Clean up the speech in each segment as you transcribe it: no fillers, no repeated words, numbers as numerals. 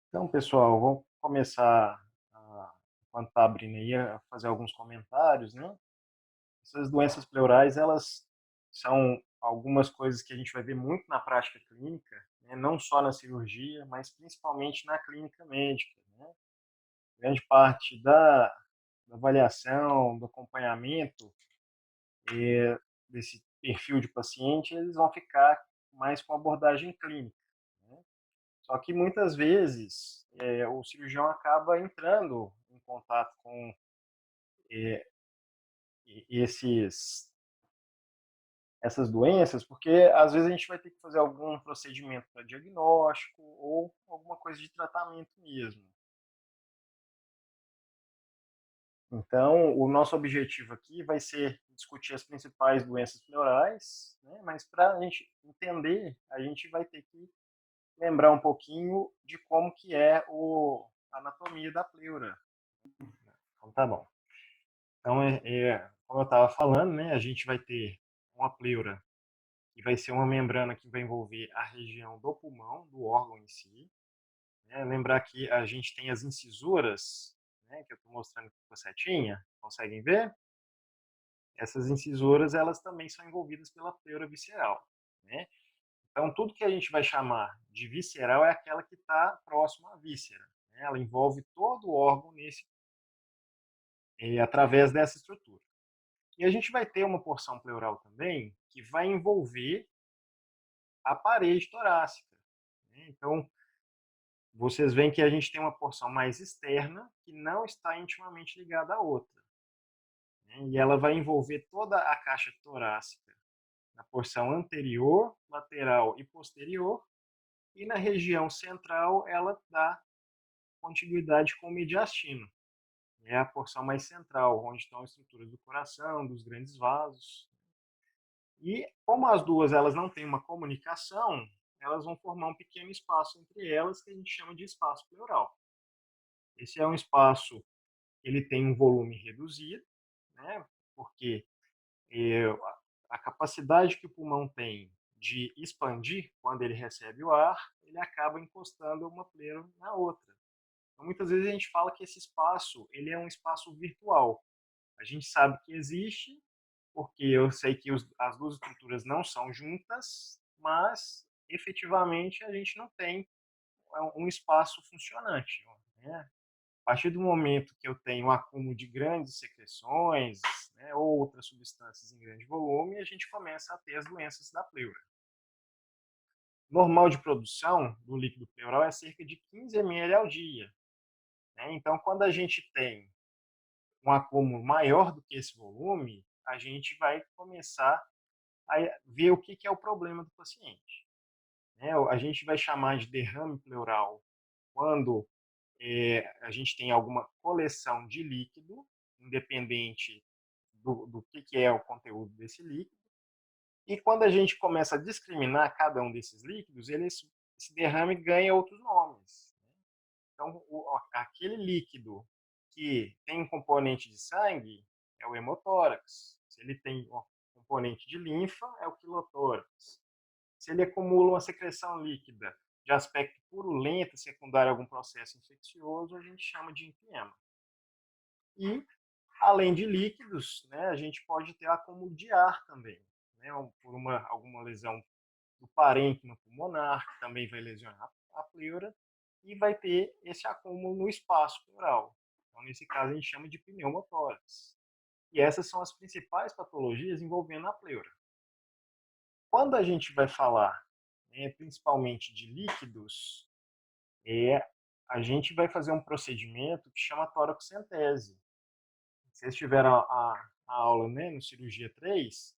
Então, pessoal, vamos começar, enquanto está abrindo aí, a fazer alguns comentários, né? Essas doenças pleurais, elas são algumas coisas que a gente vai ver muito na prática clínica, né? Não só na cirurgia, mas principalmente na clínica médica, né? Grande parte da avaliação, do acompanhamento desse perfil de paciente, eles vão ficar mais com abordagem clínica, né? Só que muitas vezes o cirurgião acaba entrando em contato com esses, essas doenças, porque às vezes a gente vai ter que fazer algum procedimento para diagnóstico ou alguma coisa de tratamento mesmo. Então, o nosso objetivo aqui vai ser discutir as principais doenças pleurais, né? Mas para a gente entender, a gente vai ter que lembrar um pouquinho de como que é a anatomia da pleura. Então, tá bom. Então, como eu estava falando, né, a gente vai ter uma pleura, que vai ser uma membrana que vai envolver a região do pulmão, do órgão em si. Né? Lembrar que a gente tem as incisuras, né, que eu estou mostrando aqui com a setinha, conseguem ver? Essas incisuras, elas também são envolvidas pela pleura visceral. Né? Então, tudo que a gente vai chamar de visceral é aquela que está próxima à víscera. Né? Ela envolve todo o órgão através dessa estrutura. E a gente vai ter uma porção pleural também que vai envolver a parede torácica. Né? Então, vocês veem que a gente tem uma porção mais externa que não está intimamente ligada à outra. Né? E ela vai envolver toda a caixa torácica na porção anterior, lateral e posterior. E na região central, ela dá contiguidade com o mediastino. É a porção mais central, onde estão as estruturas do coração, dos grandes vasos. E como as duas elas não têm uma comunicação, elas vão formar um pequeno espaço entre elas que a gente chama de espaço pleural. Esse é um espaço, ele tem um volume reduzido, né? Porque é, a capacidade que o pulmão tem de expandir quando ele recebe o ar, ele acaba encostando uma pleura na outra. Então, muitas vezes a gente fala que esse espaço ele é um espaço virtual. A gente sabe que existe, porque eu sei que as duas estruturas não são juntas, mas efetivamente a gente não tem um espaço funcionante. Né? A partir do momento que eu tenho um acúmulo de grandes secreções, né, ou outras substâncias em grande volume, a gente começa a ter as doenças da pleura. Normal de produção do líquido pleural é cerca de 15 ml ao dia. Né? Então, quando a gente tem um acúmulo maior do que esse volume, a gente vai começar a ver o que é o problema do paciente. Né? A gente vai chamar de derrame pleural quando a gente tem alguma coleção de líquido, independente do que é o conteúdo desse líquido. E quando a gente começa a discriminar cada um desses líquidos, esse derrame ganha outros nomes. Então, aquele líquido que tem um componente de sangue é o hemotórax. Se ele tem um componente de linfa, é o quilotórax. Se ele acumula uma secreção líquida de aspecto purulento, secundário a algum processo infeccioso, a gente chama de emfiema. E, além de líquidos, né, a gente pode ter acúmulo de ar também, né, por alguma lesão do parênquima pulmonar, que também vai lesionar a pleura, e vai ter esse acúmulo no espaço pleural. Então, nesse caso, a gente chama de pneumotórax. E essas são as principais patologias envolvendo a pleura. Quando a gente vai falar, né, principalmente de líquidos, é, a gente vai fazer um procedimento que chama toracocentese. Vocês tiveram a aula, né, no cirurgia 3,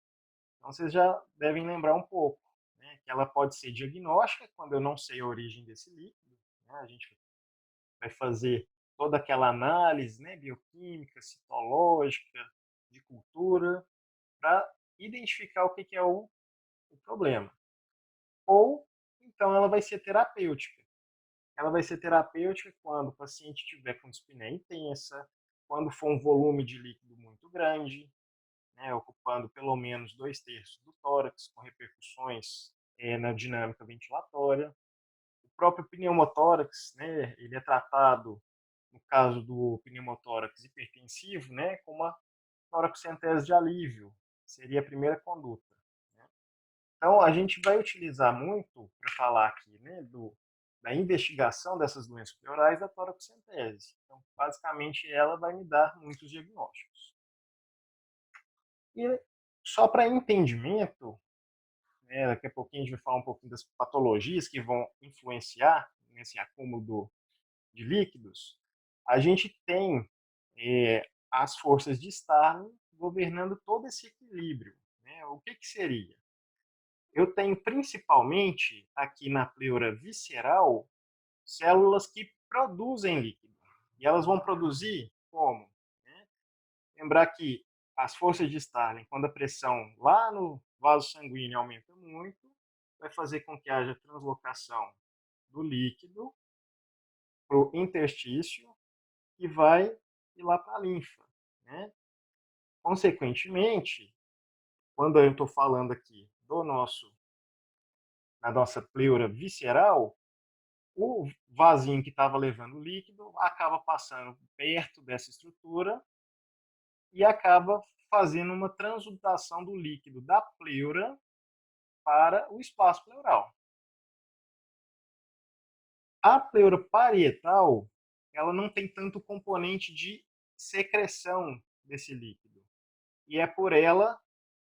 então vocês já devem lembrar um pouco, né, que ela pode ser diagnóstica, quando eu não sei a origem desse líquido, né, a gente vai fazer toda aquela análise, né, bioquímica, citológica, de cultura, para identificar o que é o problema. Ou, então, ela vai ser terapêutica. Ela vai ser terapêutica quando o paciente tiver com dispneia intensa, quando for um volume de líquido muito grande, né, ocupando pelo menos 2/3 do tórax, com repercussões na dinâmica ventilatória. O próprio pneumotórax, né, ele é tratado, no caso do pneumotórax hipertensivo, né, com uma toracocentese de alívio, seria a primeira conduta. Né? Então, a gente vai utilizar muito, para falar aqui, né, da investigação dessas doenças pleurais, da toracocentese. Então, basicamente, ela vai me dar muitos diagnósticos. E só para entendimento, né, daqui a pouquinho a gente vai falar um pouquinho das patologias que vão influenciar nesse acúmulo de líquidos, a gente tem as forças de Starling governando todo esse equilíbrio. Né? O que seria? Eu tenho principalmente aqui na pleura visceral células que produzem líquido. E elas vão produzir como? Né? Lembrar que as forças de Starling, quando a pressão lá no vaso sanguíneo aumenta muito, vai fazer com que haja translocação do líquido para o interstício e vai ir lá para a linfa. Né? Consequentemente, quando eu estou falando aqui da nossa pleura visceral, o vasinho que estava levando o líquido acaba passando perto dessa estrutura e acaba fazendo uma transutação do líquido da pleura para o espaço pleural. A pleura parietal, ela não tem tanto componente de secreção desse líquido. E é por ela,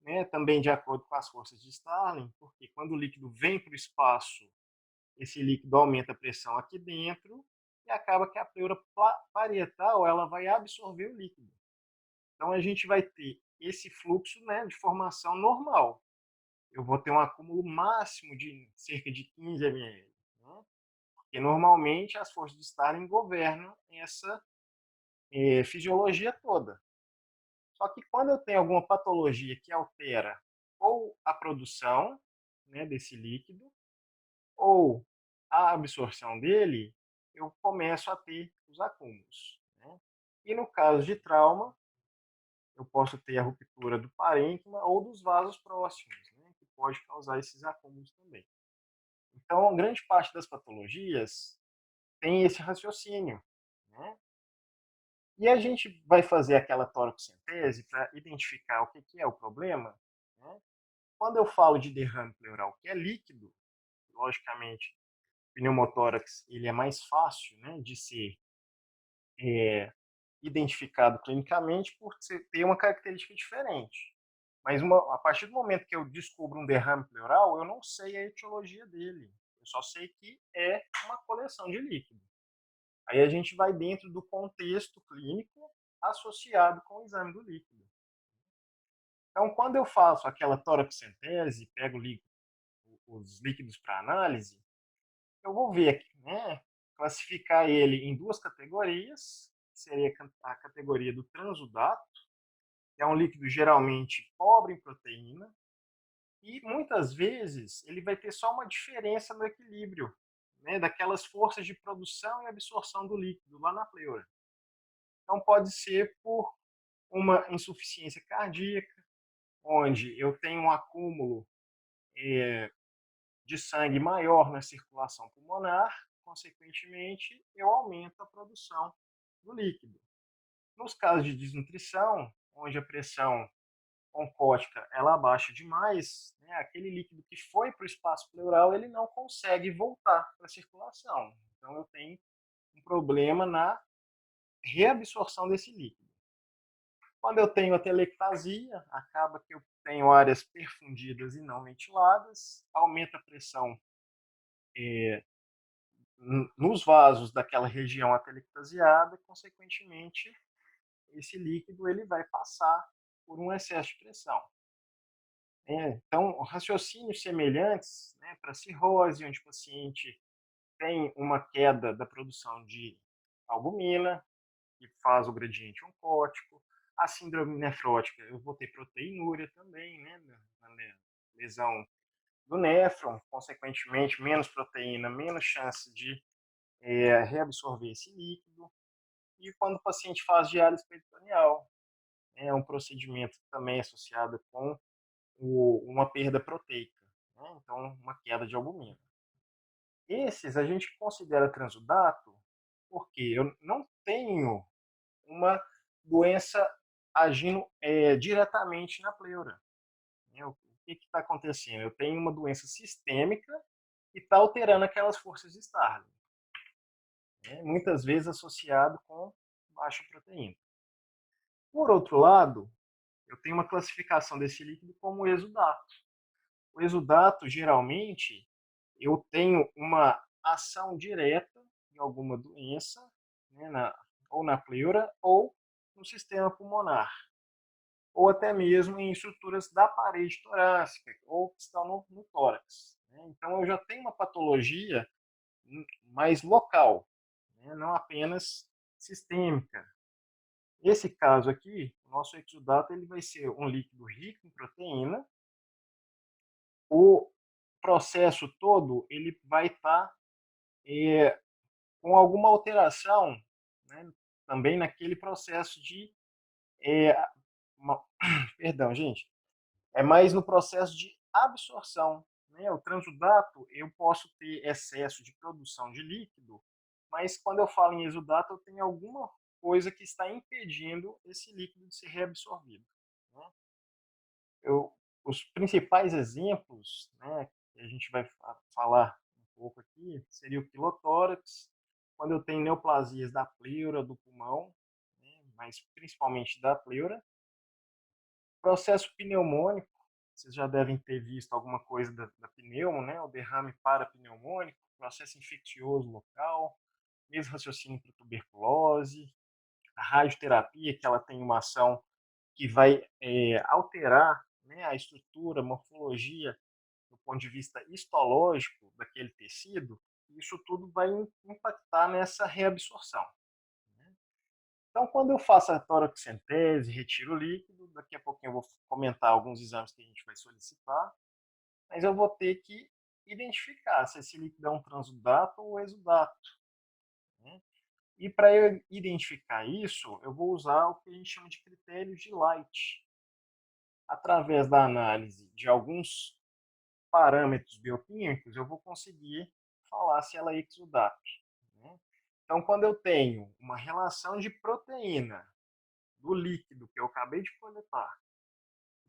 né, também de acordo com as forças de Starling, porque quando o líquido vem para o espaço, esse líquido aumenta a pressão aqui dentro e acaba que a pleura parietal ela vai absorver o líquido. Então a gente vai ter esse fluxo, né, de formação normal. Eu vou ter um acúmulo máximo de cerca de 15 ml. Né? Porque normalmente as forças de Starling governam essa fisiologia toda. Só que quando eu tenho alguma patologia que altera ou a produção, né, desse líquido, ou a absorção dele, eu começo a ter os acúmulos. Né? E no caso de trauma, eu posso ter a ruptura do parênquima ou dos vasos próximos, né, que pode causar esses acúmulos também. Então, grande parte das patologias tem esse raciocínio. Né? E a gente vai fazer aquela toracocentese para identificar o que é o problema. Né? Quando eu falo de derrame pleural, que é líquido, logicamente, o pneumotórax ele é mais fácil, né, de ser identificado clinicamente por ter uma característica diferente. Mas a partir do momento que eu descubro um derrame pleural, eu não sei a etiologia dele. Eu só sei que é uma coleção de líquido. Aí a gente vai dentro do contexto clínico associado com o exame do líquido. Então, quando eu faço aquela toracocentese, pego os líquidos para análise, eu vou ver aqui, né, classificar ele em duas categorias, que seria a categoria do transudato, que é um líquido geralmente pobre em proteína, e muitas vezes ele vai ter só uma diferença no equilíbrio, né, daquelas forças de produção e absorção do líquido lá na pleura. Então pode ser por uma insuficiência cardíaca, onde eu tenho um acúmulo de sangue maior na circulação pulmonar, consequentemente, eu aumento a produção do líquido. Nos casos de desnutrição, onde a pressão oncótica ela abaixa demais, né, aquele líquido que foi para o espaço pleural ele não consegue voltar para a circulação. Então eu tenho um problema na reabsorção desse líquido. Quando eu tenho a telectasia, acaba que eu tenho áreas perfundidas e não ventiladas, aumenta a pressão nos vasos daquela região atelectasiada, e, consequentemente, esse líquido ele vai passar por um excesso de pressão. Então, raciocínios semelhantes, né, para cirrose, onde o paciente tem uma queda da produção de albumina, que faz o gradiente oncótico. A síndrome nefrótica, eu vou ter proteinúria também, né, na lesão do néfron, consequentemente, menos proteína, menos chance de reabsorver esse líquido. E quando o paciente faz diálise peritoneal, é um procedimento também associado com uma perda proteica, né? Então uma queda de albumina. Esses a gente considera transudato porque eu não tenho uma doença agindo diretamente na pleura. Né? O que está acontecendo? Eu tenho uma doença sistêmica e está alterando aquelas forças de Starling, né? Muitas vezes associado com baixa proteína. Por outro lado, eu tenho uma classificação desse líquido como exudato. O exudato, geralmente, eu tenho uma ação direta em alguma doença, né, ou na pleura, ou no sistema pulmonar, ou até mesmo em estruturas da parede torácica, ou que estão no tórax. Né? Então, eu já tenho uma patologia mais local, né, não apenas sistêmica. Esse caso aqui, o nosso exudato, ele vai ser um líquido rico em proteína. O processo todo ele vai estar com alguma alteração, né, também naquele processo de é, uma, perdão, gente, é mais no processo de absorção. Né? O transudato, eu posso ter excesso de produção de líquido, mas quando eu falo em exudato, eu tenho alguma coisa que está impedindo esse líquido de ser reabsorvido. Né? Os principais exemplos, né, que a gente vai falar um pouco aqui, seria o pilotórax, quando eu tenho neoplasias da pleura, do pulmão, né, mas principalmente da pleura. Processo pneumônico, vocês já devem ter visto alguma coisa da pneumo, né, o derrame parapneumônico, processo infeccioso local, mesmo raciocínio para tuberculose, a radioterapia, que ela tem uma ação que vai alterar, né, a estrutura, a morfologia, do ponto de vista histológico daquele tecido, isso tudo vai impactar nessa reabsorção. Né? Então, quando eu faço a toracocentese, retiro o líquido, daqui a pouquinho eu vou comentar alguns exames que a gente vai solicitar, mas eu vou ter que identificar se esse líquido é um transudato ou exudato. Né? E para eu identificar isso, eu vou usar o que a gente chama de critérios de Light. Através da análise de alguns parâmetros bioquímicos, eu vou conseguir falar se ela é exudato. Né? Então, quando eu tenho uma relação de proteína do líquido que eu acabei de coletar,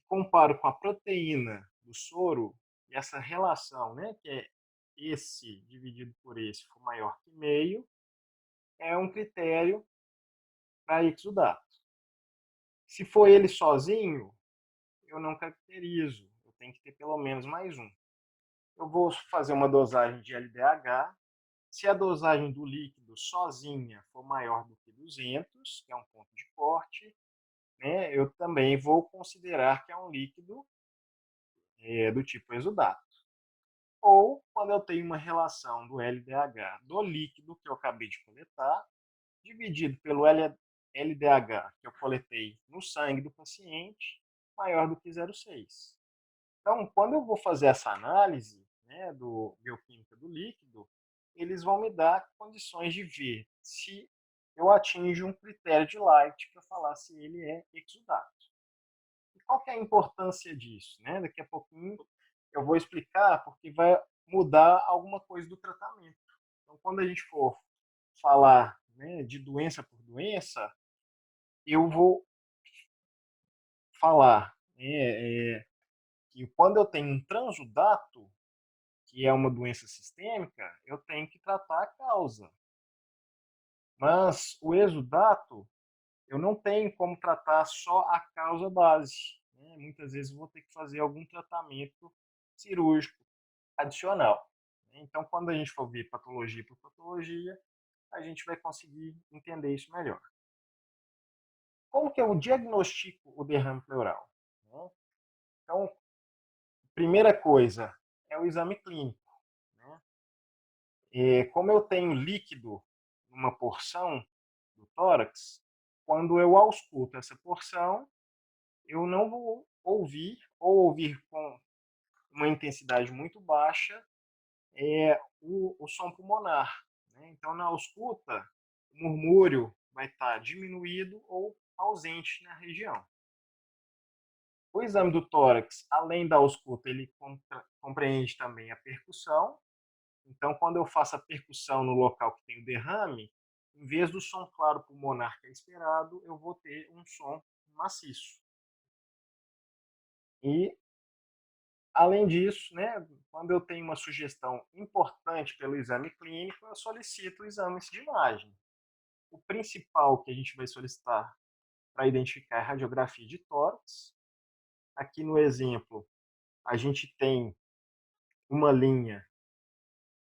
comparo com a proteína do soro, e essa relação, né, que é esse dividido por esse for maior que meio, é um critério para exudato. Se for ele sozinho, eu não caracterizo, eu tenho que ter pelo menos mais um. Eu vou fazer uma dosagem de LDH. Se a dosagem do líquido sozinha for maior do que 200, que é um ponto de corte, né, eu também vou considerar que é um líquido do tipo exudato. Ou quando eu tenho uma relação do LDH do líquido que eu acabei de coletar, dividido pelo LDH que eu coletei no sangue do paciente, maior do que 0,6. Então, quando eu vou fazer essa análise, né, do bioquímica do líquido, eles vão me dar condições de ver se eu atinjo um critério de Light para falar se ele é exudato. E qual que é a importância disso? Né? Daqui a pouquinho eu vou explicar porque vai mudar alguma coisa do tratamento. Então, quando a gente for falar, né, de doença por doença, eu vou falar, que quando eu tenho um transudato, que é uma doença sistêmica, eu tenho que tratar a causa. Mas o exudato, eu não tenho como tratar só a causa base. Né? Muitas vezes eu vou ter que fazer algum tratamento cirúrgico adicional. Então, quando a gente for ver patologia por patologia, a gente vai conseguir entender isso melhor. Como que eu diagnostico o derrame pleural? Né? Então, primeira coisa é o exame clínico. Né? Como eu tenho líquido numa porção do tórax, quando eu ausculto essa porção, eu não vou ouvir ou ouvir com uma intensidade muito baixa o som pulmonar. Né? Então, na ausculta, o murmúrio vai estar diminuído ou ausente na região. O exame do tórax, além da ausculta, ele compreende também a percussão. Então, quando eu faço a percussão no local que tem o derrame, em vez do som claro pulmonar que é esperado, eu vou ter um som maciço. E, além disso, né, quando eu tenho uma sugestão importante pelo exame clínico, eu solicito exames de imagem. O principal que a gente vai solicitar para identificar é a radiografia de tórax. Aqui no exemplo, a gente tem uma linha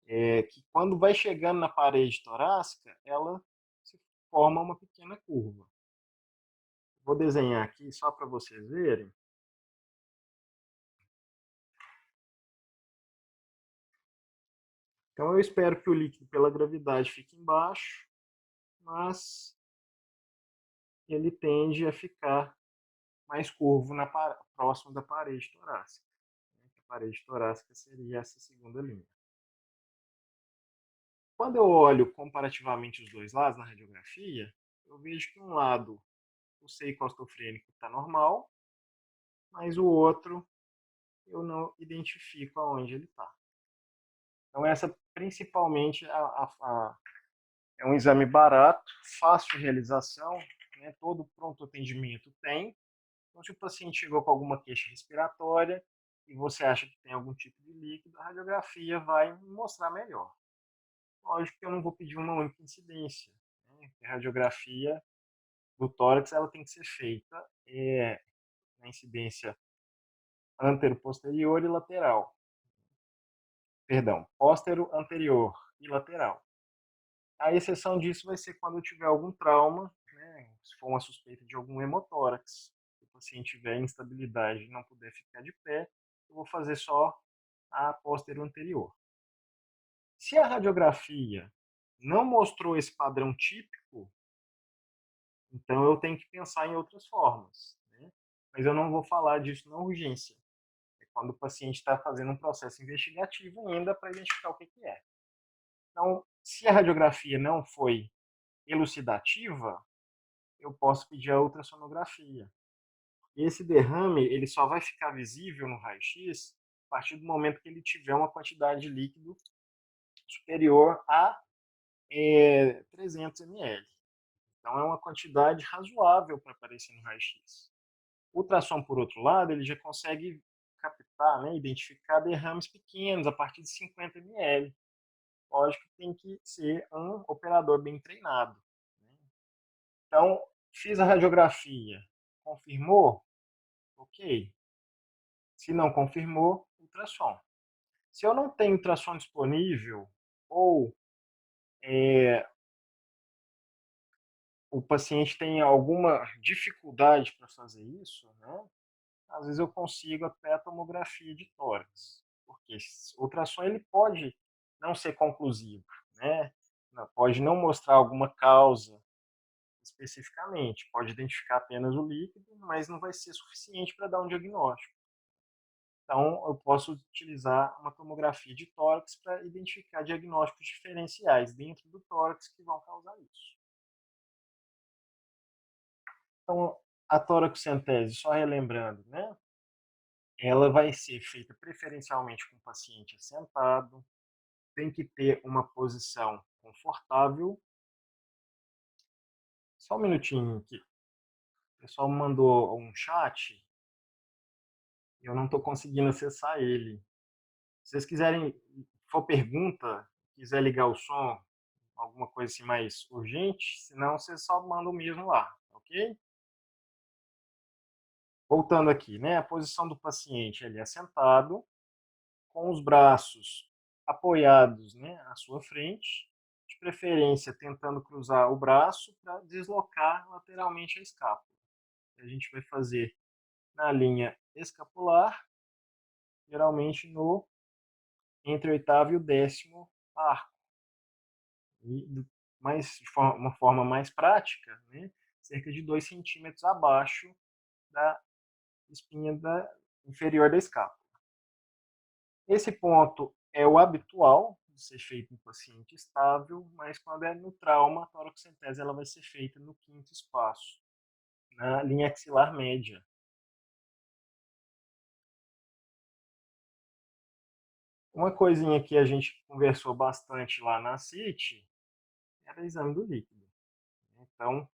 que, quando vai chegando na parede torácica, ela se forma uma pequena curva. Vou desenhar aqui só para vocês verem. Então, eu espero que o líquido, pela gravidade, fique embaixo, mas ele tende a ficar mais curvo próximo da parede torácica. A parede torácica seria essa segunda linha. Quando eu olho comparativamente os dois lados na radiografia, eu vejo que um lado, o seio costofrênico está normal, mas o outro eu não identifico aonde ele está. Então, essa principalmente é um exame barato, fácil de realização, né? Todo pronto atendimento tem. Então, se o paciente chegou com alguma queixa respiratória e você acha que tem algum tipo de líquido, a radiografia vai mostrar melhor. Lógico que eu não vou pedir uma única incidência, né? A radiografia do tórax ela tem que ser feita na incidência antero-posterior e lateral. Perdão, póstero-anterior e lateral. A exceção disso vai ser quando eu tiver algum trauma, né? Se for uma suspeita de algum hemotórax, se o paciente tiver instabilidade e não puder ficar de pé, eu vou fazer só a póstero-anterior. Se a radiografia não mostrou esse padrão típico, então eu tenho que pensar em outras formas, né? Mas eu não vou falar disso na urgência. É quando o paciente está fazendo um processo investigativo ainda para identificar o que é. Então, se a radiografia não foi elucidativa, eu posso pedir a ultrassonografia. E esse derrame ele só vai ficar visível no raio-x a partir do momento que ele tiver uma quantidade de líquido superior a 300 ml. Então, é uma quantidade razoável para aparecer no raio-x. O ultrassom, por outro lado, ele já consegue captar, né, identificar derrames pequenos a partir de 50 ml. Lógico que tem que ser um operador bem treinado, né? Então, fiz a radiografia, confirmou? Ok. Se não confirmou, ultrassom. Se eu não tenho ultrassom disponível ou o paciente tem alguma dificuldade para fazer isso, né? Às vezes eu consigo até a tomografia de tórax, porque o ultrassom ele pode não ser conclusivo, né? Pode não mostrar alguma causa especificamente, pode identificar apenas o líquido, mas não vai ser suficiente para dar um diagnóstico. Então, eu posso utilizar uma tomografia de tórax para identificar diagnósticos diferenciais dentro do tórax que vão causar isso. Então, a toracocentese, só relembrando, né? Ela vai ser feita preferencialmente com o paciente sentado, tem que ter uma posição confortável. Só um minutinho aqui. O pessoal me mandou um chat e eu não estou conseguindo acessar ele. Se vocês quiserem, for pergunta, quiser ligar o som, alguma coisa assim mais urgente, senão vocês só mandam mesmo lá, ok? Voltando aqui, né? A posição do paciente, ele é sentado, com os braços apoiados, né, à sua frente, de preferência tentando cruzar o braço para deslocar lateralmente a escápula. A gente vai fazer na linha escapular, geralmente no entre o oitavo e o 10º arco. E de uma forma mais prática, né, cerca de 2 centímetros abaixo da espinha inferior da escápula. Esse ponto é o habitual de ser feito em paciente estável, mas quando é no trauma, a toracocentese ela vai ser feita no quinto espaço, na linha axilar média. Uma coisinha que a gente conversou bastante lá na CIT era o exame do líquido. Então,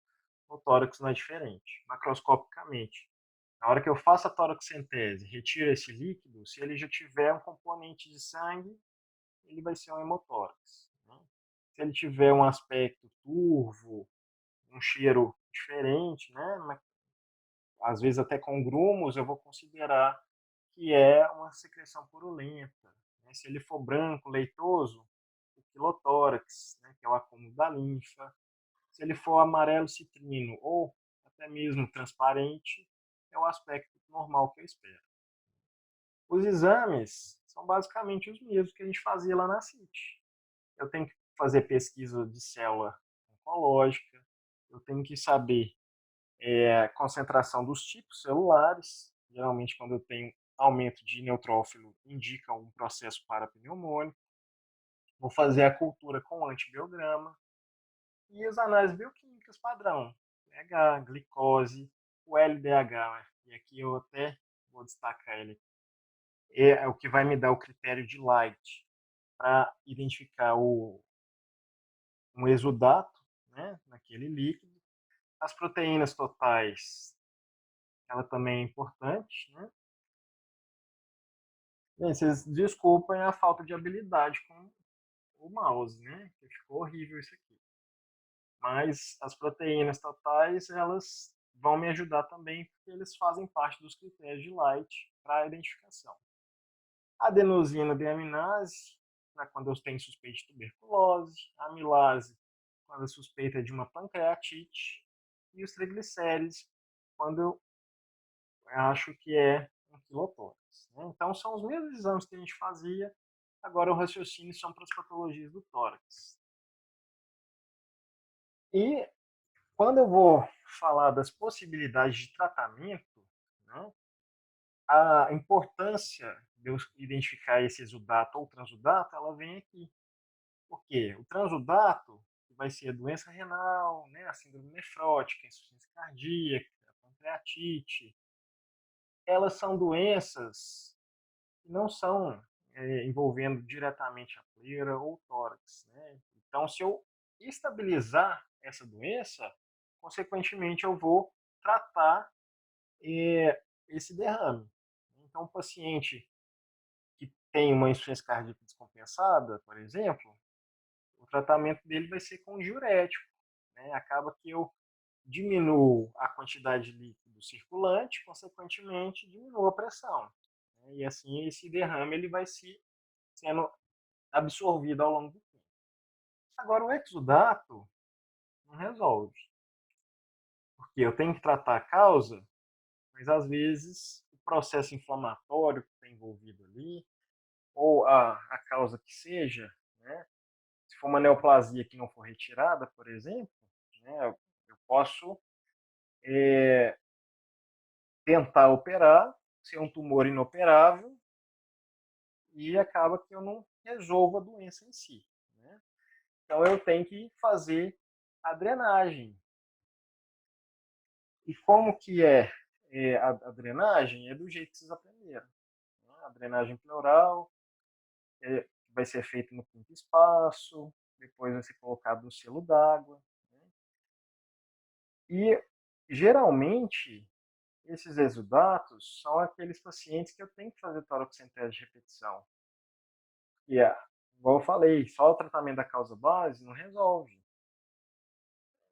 o tórax não é diferente, macroscopicamente. Na hora que eu faço a toracocentese, retiro esse líquido, se ele já tiver um componente de sangue, ele vai ser um hemotórax. Né? Se ele tiver um aspecto turvo, um cheiro diferente, né? Às vezes até com grumos, eu vou considerar que é uma secreção purulenta. Né? Se ele for branco, leitoso, o quilotórax, né? Que é o acúmulo da linfa. Se ele for amarelo citrino ou até mesmo transparente, é o aspecto normal que eu espero. Os exames são basicamente os mesmos que a gente fazia lá na CIT. Eu tenho que fazer pesquisa de célula oncológica, eu tenho que saber a concentração dos tipos celulares. Geralmente, quando eu tenho aumento de neutrófilo, indica um processo parapneumônico. Vou fazer a cultura com antibiograma e as análises bioquímicas padrão, pH, glicose, o LDH, né? E aqui eu até vou destacar ele, é o que vai me dar o critério de Light para identificar um exudato, né, naquele líquido. As proteínas totais, ela também é importante, né? Bem, vocês desculpem a falta de habilidade com o mouse, né? Que ficou horrível isso aqui. Mas as proteínas totais, elas vão me ajudar também, porque eles fazem parte dos critérios de Light para a identificação. Adenosina deaminase, para quando eu tenho suspeita de tuberculose. Amilase, quando a suspeita é de uma pancreatite. E os triglicérides, quando eu acho que é um quilotórax. Né? Então, são os mesmos exames que a gente fazia, agora o raciocínio são para as patologias do tórax. E quando eu vou falar das possibilidades de tratamento, né, a importância de eu identificar esse exudato ou transudato, ela vem aqui. Por quê? O transudato vai ser a doença renal, né, a síndrome nefrótica, a insuficiência cardíaca, a pancreatite. Elas são doenças que não são envolvendo diretamente a pleura ou o tórax. Né? Então, se eu estabilizar essa doença, consequentemente eu vou tratar esse derrame. Então, o paciente que tem uma insuficiência cardíaca descompensada, por exemplo, o tratamento dele vai ser com diurético. Né? Acaba que eu diminuo a quantidade de líquido circulante, consequentemente diminuo a pressão. Né? E assim esse derrame ele vai se sendo absorvido ao longo do tempo. Agora o exudato não resolve, porque eu tenho que tratar a causa, mas às vezes o processo inflamatório que está envolvido ali, ou a causa que seja, né? Se for uma neoplasia que não for retirada, por exemplo, né, eu posso tentar operar, ser um tumor inoperável e acaba que eu não resolvo a doença em si. Né? Então eu tenho que fazer a drenagem. E como que a drenagem? É do jeito que vocês aprenderam. Né? A drenagem pleural vai ser feita no quinto espaço, depois vai ser colocado no selo d'água. Né? E geralmente esses exudatos são aqueles pacientes que eu tenho que fazer toracocentese de repetição. E, igual eu falei, só o tratamento da causa base não resolve.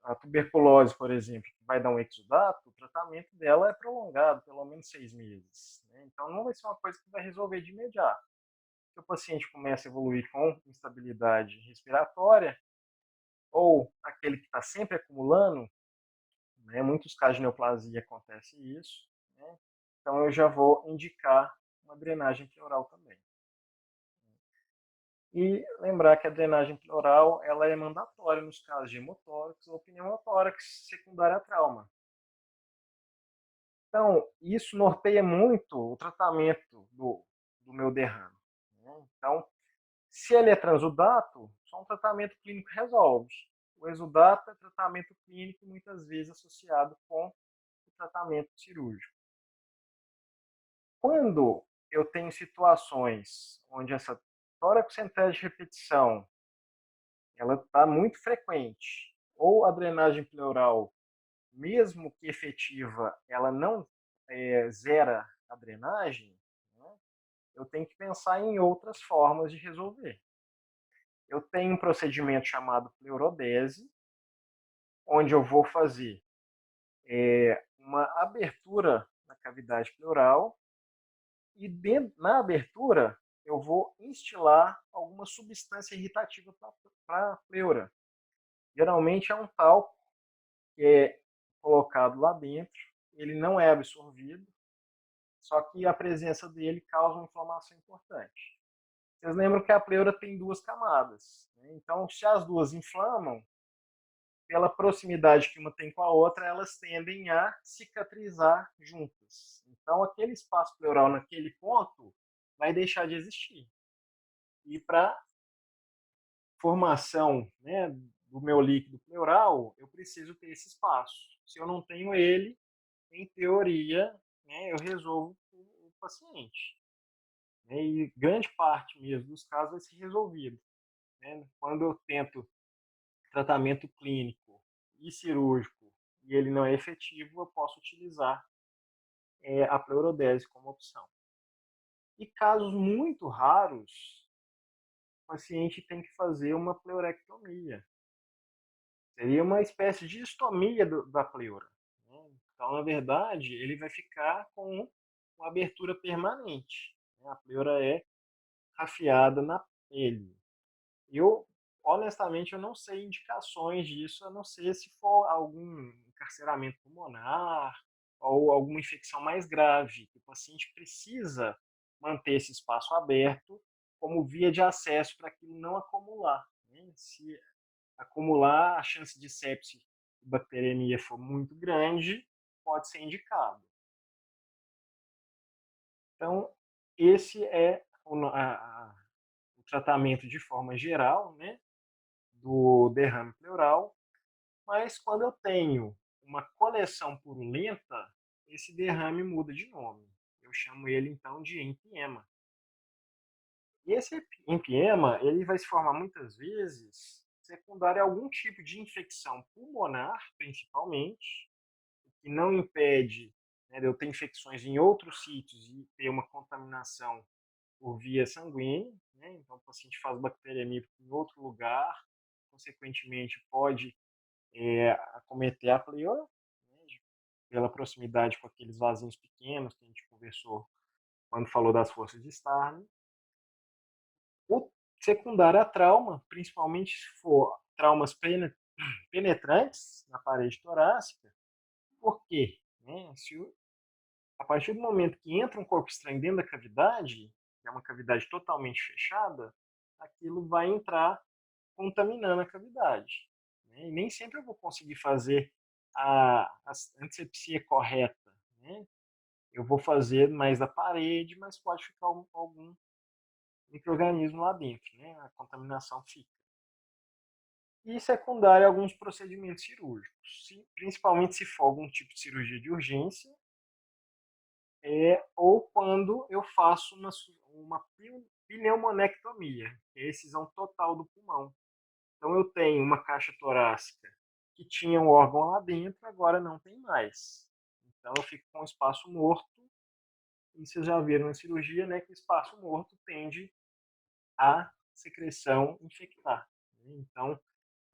A tuberculose, por exemplo, que vai dar um exudato, o tratamento dela é prolongado, pelo menos 6 meses. Né? Então, não vai ser uma coisa que vai resolver de imediato. Se o paciente começa a evoluir com instabilidade respiratória, ou aquele que está sempre acumulando, né, muitos casos de neoplasia acontece isso, né? Então eu já vou indicar uma drenagem pleural também. E lembrar que a drenagem pleural ela é mandatória nos casos de hemotórax ou pneumotórax secundário a trauma. Então, isso norteia muito o tratamento do meu derrame. Né? Então, se ele é transudato, só um tratamento clínico resolve. O exudato é tratamento clínico, muitas vezes associado com o tratamento cirúrgico. Quando eu tenho situações onde essa toracocentese de repetição ela está muito frequente, ou a drenagem pleural, mesmo que efetiva, ela não zera a drenagem, né? Eu tenho que pensar em outras formas de resolver. Eu tenho um procedimento chamado pleurodese, onde eu vou fazer uma abertura na cavidade pleural e na abertura eu vou instilar alguma substância irritativa para a pleura. Geralmente é um talco que é colocado lá dentro, ele não é absorvido, só que a presença dele causa uma inflamação importante. Vocês lembram que a pleura tem duas camadas, né? Então, se as duas inflamam, pela proximidade que uma tem com a outra, elas tendem a cicatrizar juntas. Então, aquele espaço pleural naquele ponto vai deixar de existir. E para formação, né, do meu líquido pleural, eu preciso ter esse espaço. Se eu não tenho ele, em teoria, né, eu resolvo o paciente. Né, e grande parte mesmo dos casos vai ser resolvido. Né? Quando eu tento tratamento clínico e cirúrgico e ele não é efetivo, eu posso utilizar a pleurodese como opção. E casos muito raros, o paciente tem que fazer uma pleurectomia. Seria uma espécie de estomia da pleura. Né? Então, na verdade, ele vai ficar com uma abertura permanente. Né? A pleura é afiada na pele. Eu, honestamente, eu não sei indicações disso, a não ser se for algum encarceramento pulmonar ou alguma infecção mais grave, que o paciente precisa manter esse espaço aberto como via de acesso para aquilo não acumular. Né? Se acumular, a chance de sepse e bacteremia for muito grande, pode ser indicado. Então, esse é o tratamento de forma geral, né, do derrame pleural, mas quando eu tenho uma coleção purulenta, esse derrame muda de nome. Eu chamo ele então de empiema. E esse empiema, ele vai se formar muitas vezes secundário a algum tipo de infecção pulmonar, principalmente, que não impede, né, de eu ter infecções em outros sítios e ter uma contaminação por via sanguínea. Né? Então, o paciente faz bacteremia em outro lugar, consequentemente, pode acometer a pleura, né, pela proximidade com aqueles vasinhos pequenos que a gente conversou quando falou das forças de Starling. O secundário a trauma, principalmente se for traumas penetrantes na parede torácica. Por quê? Né? A partir do momento que entra um corpo estranho dentro da cavidade, que é uma cavidade totalmente fechada, aquilo vai entrar contaminando a cavidade. Né? E nem sempre eu vou conseguir fazer a antisepsia correta. Né? Eu vou fazer mais da parede, mas pode ficar algum micro-organismo lá dentro. Né? A contaminação fica. E secundário alguns procedimentos cirúrgicos, principalmente se for algum tipo de cirurgia de urgência, ou quando eu faço uma pneumonectomia, que é a excisão total do pulmão. Então eu tenho uma caixa torácica que tinha um órgão lá dentro, agora não tem mais. Então eu fico com espaço morto, e vocês já viram na cirurgia, né, que o espaço morto tende a secreção infectar. Então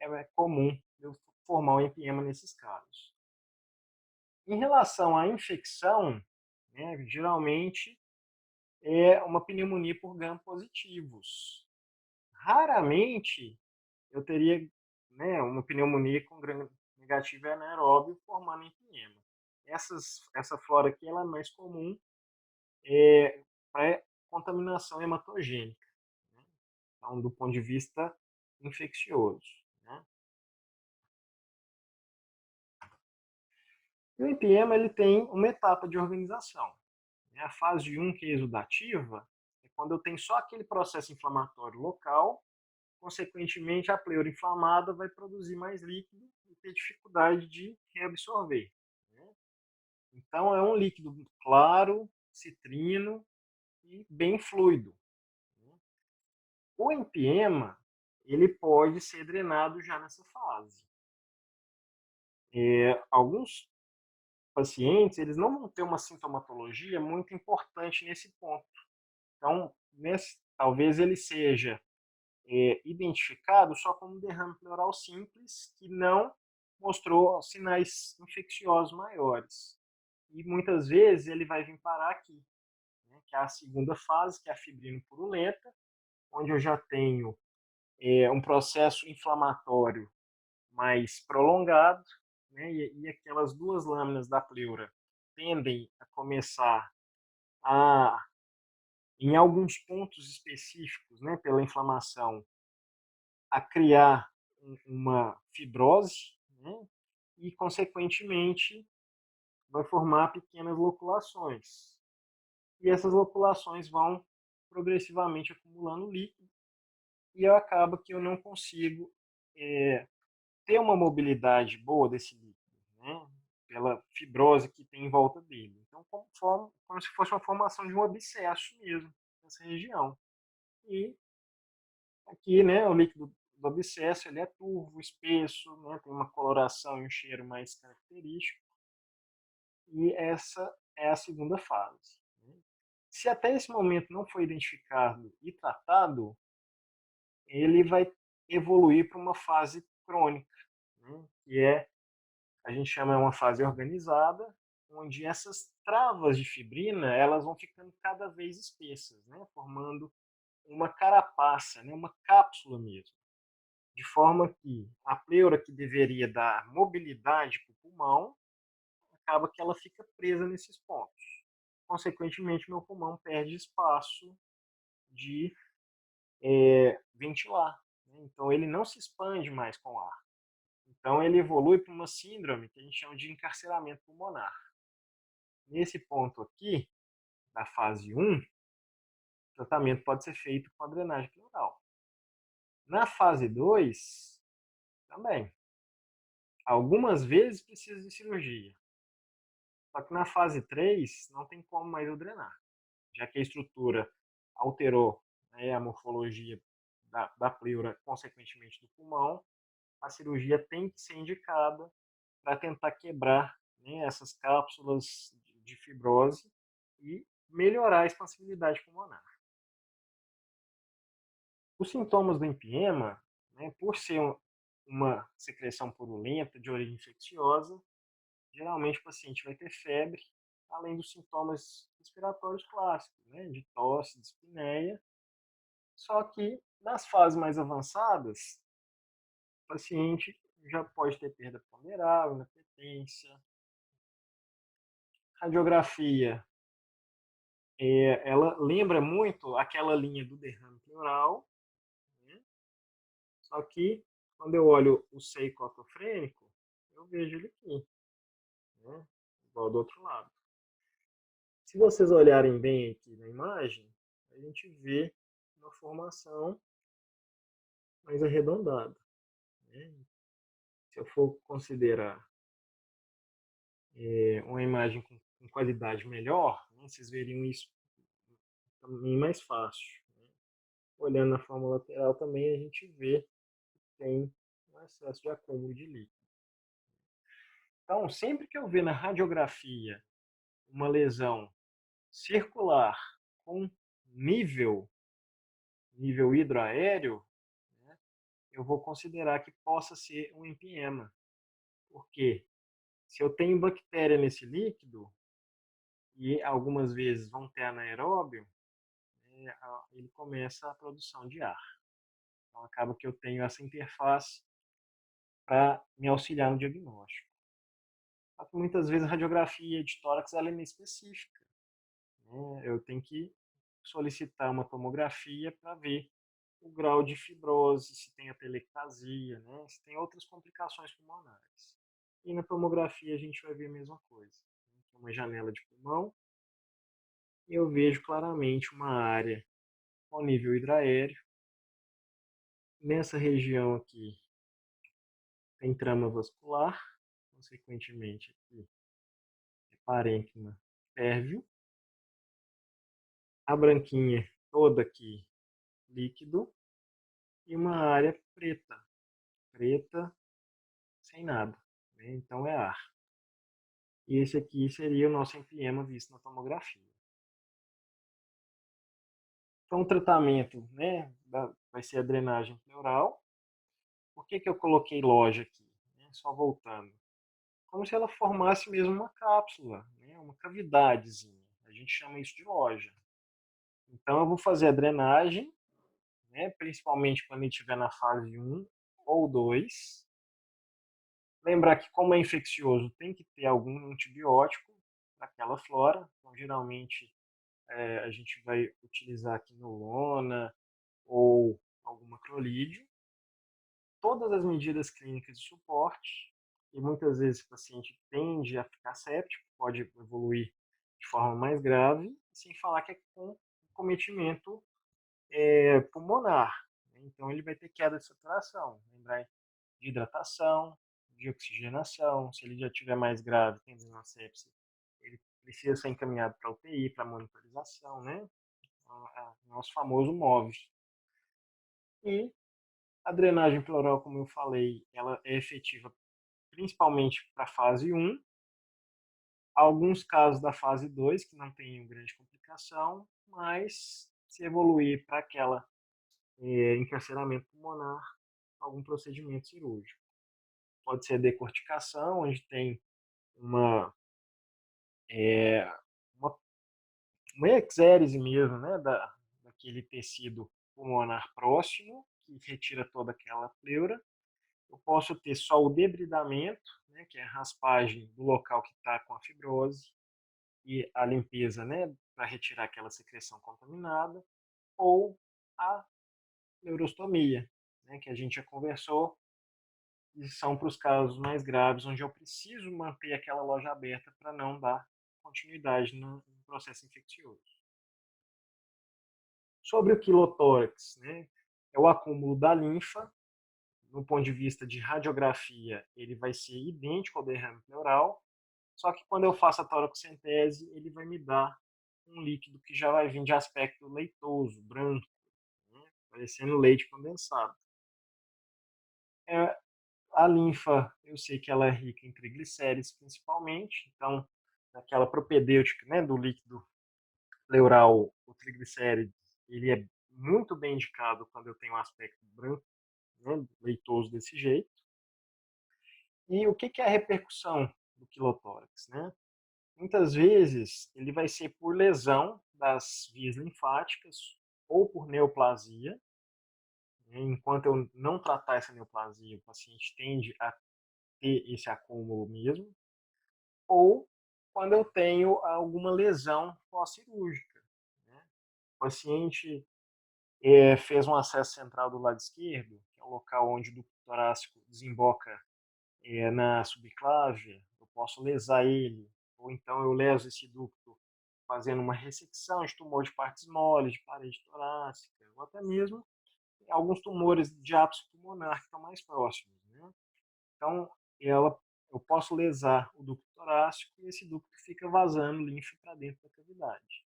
é comum eu formar um empiema nesses casos. Em relação à infecção, né, geralmente é uma pneumonia por gram-positivos. Raramente eu teria, né, uma pneumonia com gram-negativo anaeróbio formando empiema. Essa flora aqui ela é mais comum para contaminação hematogênica, né? Então, do ponto de vista infeccioso. Né? E o empiema ele tem uma etapa de organização. A fase 1, que é exudativa, é quando eu tenho só aquele processo inflamatório local, consequentemente a pleura inflamada vai produzir mais líquido e ter dificuldade de reabsorver. Né? Então é um líquido claro, citrino e bem fluido. Né? O empiema, ele pode ser drenado já nessa fase. Alguns pacientes, eles não vão ter uma sintomatologia muito importante nesse ponto. Então, talvez ele seja identificado só como derrame pleural simples, que não mostrou sinais infecciosos maiores. E muitas vezes ele vai vir parar aqui, né, que é a segunda fase, que é a fibrina purulenta, onde eu já tenho um processo inflamatório mais prolongado, né, e aquelas duas lâminas da pleura tendem a começar a, em alguns pontos específicos, né, pela inflamação, a criar uma fibrose, né, e, consequentemente, vai formar pequenas loculações. E essas loculações vão progressivamente acumulando líquido e acaba que eu não consigo ter uma mobilidade boa desse líquido, né, pela fibrose que tem em volta dele. Então, como se fosse uma formação de um abscesso mesmo nessa região. E aqui, né, o líquido do abscesso ele é turvo, espesso, né, tem uma coloração e um cheiro mais característico. E essa é a segunda fase. Né. Se até esse momento não foi identificado e tratado, ele vai evoluir para uma fase crônica, né, que a gente chama uma fase organizada, onde essas travas de fibrina elas vão ficando cada vez espessas, né, formando uma carapaça, né, uma cápsula mesmo, de forma que a pleura que deveria dar mobilidade para o pulmão, acaba que ela fica presa nesses pontos. Consequentemente, meu pulmão perde espaço de ventilar. Né? Então, ele não se expande mais com o ar. Então, ele evolui para uma síndrome que a gente chama de encarceramento pulmonar. Nesse ponto aqui, da fase 1, o tratamento pode ser feito com a drenagem pleural. Na fase 2, também. Algumas vezes precisa de cirurgia. Só que na fase 3, não tem como mais eu drenar, já que a estrutura alterou, né, a morfologia da pleura, consequentemente do pulmão, a cirurgia tem que ser indicada para tentar quebrar, né, essas cápsulas de fibrose e melhorar a expansibilidade pulmonar. Os sintomas do empiema, né, por ser uma secreção purulenta de origem infecciosa, geralmente o paciente vai ter febre, além dos sintomas respiratórios clássicos, né, de tosse, de espineia. Só que nas fases mais avançadas, o paciente já pode ter perda ponderal, inapetência. Radiografia, ela lembra muito aquela linha do derrame pleural, né? Só que quando eu olho o seio cotofrênico, eu vejo ele aqui, né? Igual do outro lado. Se vocês olharem bem aqui na imagem, a gente vê uma formação mais arredondada. Né? Se eu for considerar uma imagem com qualidade melhor, né, vocês veriam isso também mais fácil. Né? Olhando na forma lateral também a gente vê que tem um excesso de acúmulo de líquido. Então, sempre que eu ver na radiografia uma lesão circular com nível hidroaéreo, né, eu vou considerar que possa ser um empiema. Porque se eu tenho bactéria nesse líquido, e algumas vezes vão ter anaeróbio, ele começa a produção de ar. Então acaba que eu tenho essa interface para me auxiliar no diagnóstico. Só que muitas vezes a radiografia de tórax ela é inespecífica. Né? Eu tenho que solicitar uma tomografia para ver o grau de fibrose, se tem atelectasia, né? Se tem outras complicações pulmonares. E na tomografia a gente vai ver a mesma coisa. Uma janela de pulmão e eu vejo claramente uma área com nível hidroaéreo. Nessa região aqui tem trama vascular, consequentemente aqui é parênquima pérvio. A branquinha toda aqui líquido, e uma área preta, preta sem nada, né? Então é ar. E esse aqui seria o nosso emfiema visto na tomografia. Então o tratamento, né, vai ser a drenagem pleural. Por que eu coloquei loja aqui? Né? Só voltando. Como se ela formasse mesmo uma cápsula, né? Uma cavidadezinha. A gente chama isso de loja. Então eu vou fazer a drenagem, né? Principalmente quando ele estiver na fase 1 ou 2. Lembrar que como é infeccioso, tem que ter algum antibiótico para aquela flora. Então geralmente a gente vai utilizar quinolona ou alguma clolídeo. Todas as medidas clínicas de suporte, e muitas vezes o paciente tende a ficar séptico, pode evoluir de forma mais grave, sem falar que é com cometimento pulmonar. Então ele vai ter queda de saturação, lembrar de hidratação, de oxigenação. Se ele já tiver mais grave, tendo uma sepse, ele precisa ser encaminhado para a UTI, para monitorização, né? O nosso famoso MOV. E a drenagem pleural, como eu falei, ela é efetiva principalmente para a fase 1. Alguns casos da fase 2 que não tem grande complicação, mas se evoluir para aquela encarceramento pulmonar, algum procedimento cirúrgico. Pode ser decorticação, onde tem uma, é, uma, uma exérese mesmo, né, daquele tecido pulmonar próximo, que retira toda aquela pleura. Eu posso ter só o debridamento, né, que é a raspagem do local que está com a fibrose, e a limpeza, né, para retirar aquela secreção contaminada, ou a neurostomia, né, que a gente já conversou, e são para os casos mais graves, onde eu preciso manter aquela loja aberta para não dar continuidade no processo infeccioso. Sobre o quilotórax, né, é o acúmulo da linfa. No ponto de vista de radiografia, ele vai ser idêntico ao derrame pleural, só que quando eu faço a toracocentese, ele vai me dar um líquido que já vai vir de aspecto leitoso, branco, né? Parecendo leite condensado. A linfa, eu sei que ela é rica em triglicérides, principalmente, então, aquela propedêutica, né, do líquido pleural, o triglicérides, ele é muito bem indicado quando eu tenho um aspecto branco, né, leitoso desse jeito. E o que é a repercussão do quilotórax, né? Muitas vezes ele vai ser por lesão das vias linfáticas ou por neoplasia. Enquanto eu não tratar essa neoplasia, o paciente tende a ter esse acúmulo mesmo. Ou quando eu tenho alguma lesão pós-cirúrgica, né? O paciente fez um acesso central do lado esquerdo, que é o local onde o ducto torácico desemboca na subclávia, eu posso lesar ele, ou então eu leso esse ducto fazendo uma ressecção de tumor de partes moles, de parede torácica, ou até mesmo alguns tumores de ápice pulmonar que estão mais próximos, né? Então, eu posso lesar o ducto torácico e esse ducto fica vazando linfa para dentro da cavidade.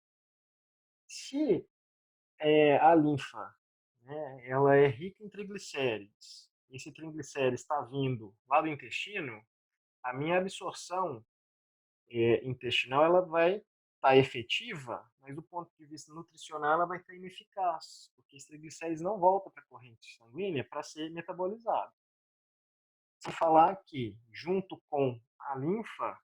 Se a linfa, né, ela é rica em triglicérides, esse triglicérides está vindo lá do intestino, a minha absorção intestinal ela vai estar efetiva, mas do ponto de vista nutricional ela vai estar ineficaz, porque esse triglicérides não volta para a corrente sanguínea para ser metabolizado. Sem falar que, junto com a linfa,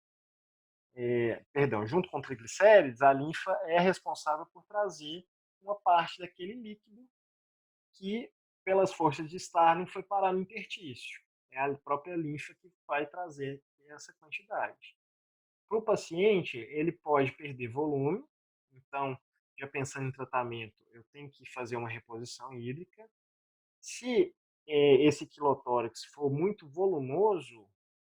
junto com triglicérides, a linfa é responsável por trazer uma parte daquele líquido que, pelas forças de Starling, foi parar no interstício. É a própria linfa que vai trazer essa quantidade. Para o paciente, ele pode perder volume, então, já pensando em tratamento, eu tenho que fazer uma reposição hídrica. Se esse quilotórax for muito volumoso,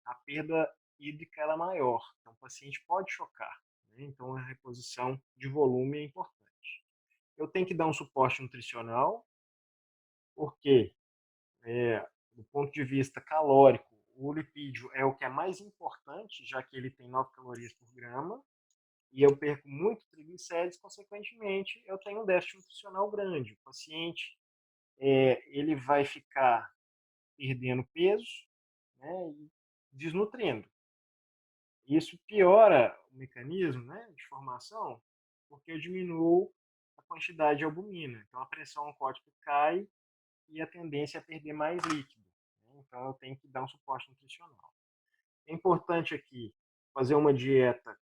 a perda hídrica é maior, então o paciente pode chocar, né? Então a reposição de volume é importante. Eu tenho que dar um suporte nutricional, porque do ponto de vista calórico, o lipídio é o que é mais importante, já que ele tem 9 calorias por grama, e eu perco muito triglicérides, consequentemente, eu tenho um déficit nutricional grande. O paciente ele vai ficar perdendo peso, né, e desnutrindo. Isso piora o mecanismo, né, de formação, porque eu diminuo a quantidade de albumina. Então a pressão oncótica cai e a tendência é perder mais líquido. Né? Então eu tenho que dar um suporte nutricional. É importante aqui fazer uma dieta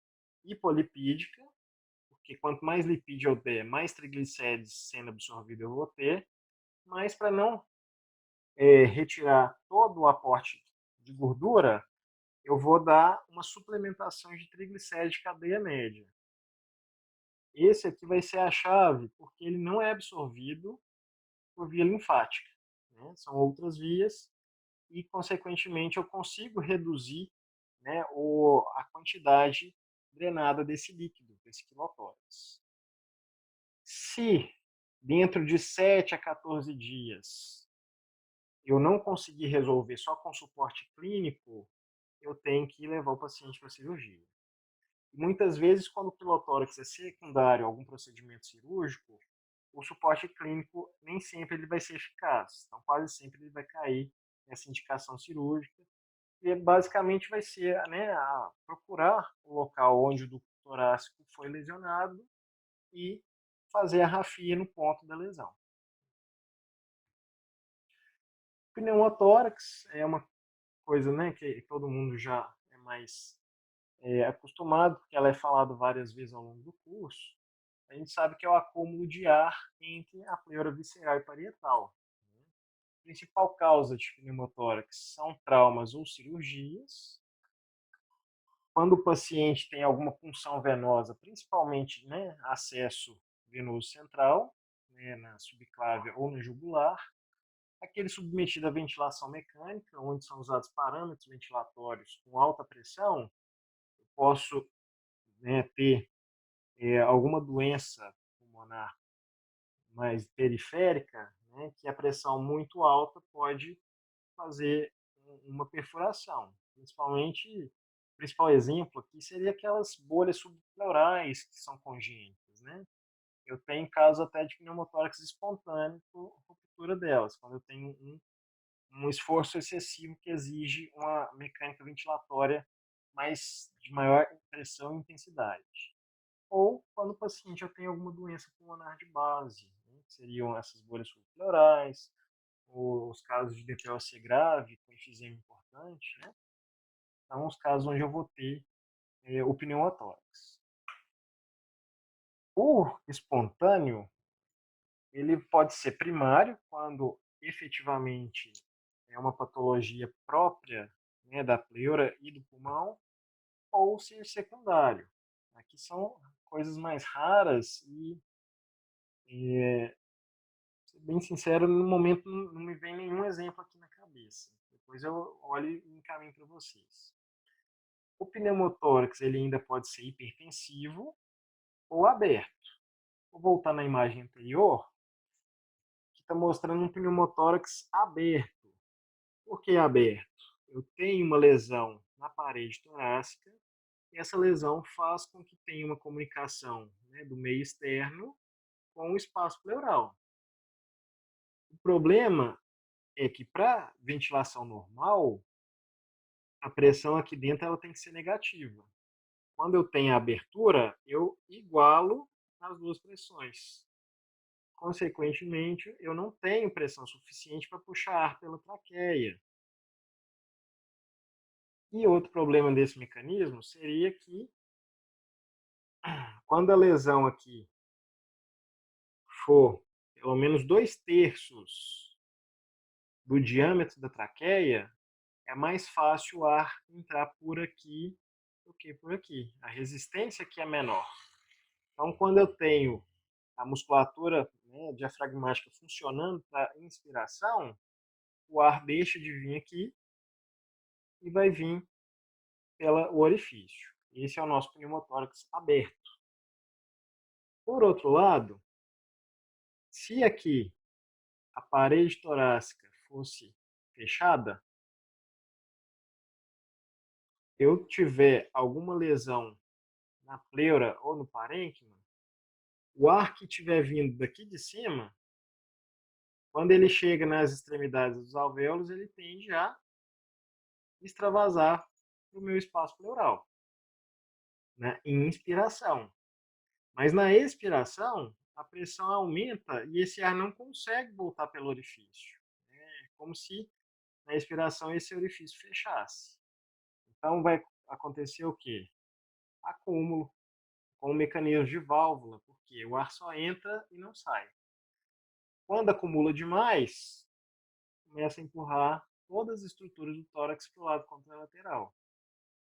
hipolipídica, porque quanto mais lipídio eu der, mais triglicérides sendo absorvido eu vou ter, mas para não retirar todo o aporte de gordura, eu vou dar uma suplementação de triglicérides de cadeia média. Esse aqui vai ser a chave, porque ele não é absorvido por via linfática. Né? São outras vias e, consequentemente, eu consigo reduzir, né, a quantidade drenada desse líquido, desse quilotórax. Se dentro de 7 a 14 dias eu não conseguir resolver só com suporte clínico, eu tenho que levar o paciente para a cirurgia. E muitas vezes, quando o quilotórax é secundário a algum procedimento cirúrgico, o suporte clínico nem sempre ele vai ser eficaz. Então, quase sempre ele vai cair nessa indicação cirúrgica. E basicamente vai ser, né, a procurar o local onde o ducto torácico foi lesionado e fazer a rafia no ponto da lesão. Pneumotórax é uma coisa, né, que todo mundo já é mais acostumado, porque ela é falada várias vezes ao longo do curso. A gente sabe que é o acúmulo de ar entre a pleura visceral e parietal. A principal causa de pneumotórax são traumas ou cirurgias. Quando o paciente tem alguma punção venosa, principalmente, né, acesso venoso central, né, na subclávia ou na jugular, aquele submetido à ventilação mecânica, onde são usados parâmetros ventilatórios com alta pressão, eu posso, né, ter alguma doença pulmonar mais periférica, né, que a pressão muito alta pode fazer uma perfuração. Principalmente, o principal exemplo aqui seria aquelas bolhas subpleurais que são congênitas, né? Eu tenho casos até de pneumotórax espontâneo por ruptura delas, quando eu tenho um esforço excessivo que exige uma mecânica ventilatória de maior pressão e intensidade. Ou quando o paciente já tem alguma doença pulmonar de base, né, que seriam essas bolhas subpleurais, ou os casos de DPOC grave, com enfisema importante, né? São os casos onde eu vou ter o pneumotórax. O espontâneo, ele pode ser primário, quando efetivamente é uma patologia própria, né, da pleura e do pulmão, ou ser secundário. Aqui são coisas mais raras e, ser bem sincero, no momento não me vem nenhum exemplo aqui na cabeça. Depois eu olho e encaminho para vocês. O pneumotórax ele ainda pode ser hipertensivo ou aberto. Vou voltar na imagem anterior, que está mostrando um pneumotórax aberto. Por que aberto? Eu tenho uma lesão na parede torácica e essa lesão faz com que tenha uma comunicação, né, do meio externo com o espaço pleural. O problema é que para ventilação normal, a pressão aqui dentro ela tem que ser negativa. Quando eu tenho a abertura, eu igualo as duas pressões. Consequentemente, eu não tenho pressão suficiente para puxar ar pela traqueia. E outro problema desse mecanismo seria que, quando a lesão aqui for pelo menos 2/3 do diâmetro da traqueia, é mais fácil o ar entrar por aqui do que por aqui. A resistência aqui é menor. Então, quando eu tenho a musculatura, né, diafragmática funcionando para inspiração, o ar deixa de vir aqui e vai vir pelo orifício. Esse é o nosso pneumotórax aberto. Por outro lado, se aqui a parede torácica fosse fechada, eu tiver alguma lesão na pleura ou no parênquima, o ar que estiver vindo daqui de cima Quando ele chega nas extremidades dos alvéolos, ele tende a extravasar para o meu espaço pleural, né, em inspiração. Mas na expiração, a pressão aumenta e esse ar não consegue voltar pelo orifício. É como se na expiração esse orifício fechasse. Então vai acontecer o quê? Acúmulo com o mecanismo de válvula, porque o ar só entra e não sai. Quando acumula demais, começa a empurrar todas as estruturas do tórax para o lado contralateral.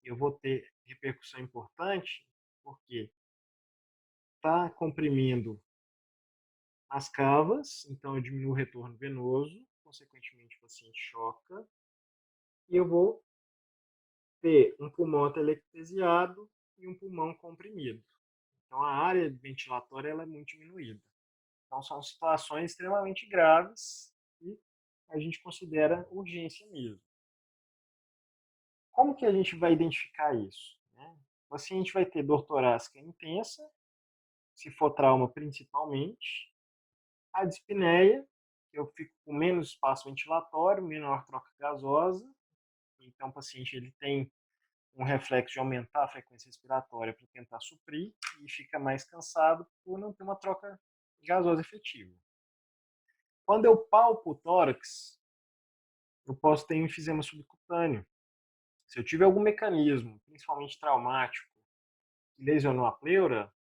Eu vou ter repercussão importante porque está comprimindo as cavas, então eu diminuo o retorno venoso, consequentemente o paciente choca, e eu vou ter um pulmão atelectesiado e um pulmão comprimido. Então a área ventilatória ela é muito diminuída. Então são situações extremamente graves e a gente considera urgência mesmo. Como que a gente vai identificar isso? O paciente vai ter dor torácica intensa, se for trauma principalmente, a dispneia, eu fico com menos espaço ventilatório, menor troca gasosa, então o paciente ele tem um reflexo de aumentar a frequência respiratória para tentar suprir e fica mais cansado por não ter uma troca gasosa efetiva. Quando eu palpo o tórax, eu posso ter um enfisema subcutâneo. Se eu tiver algum mecanismo, principalmente traumático, que lesionou a pleura,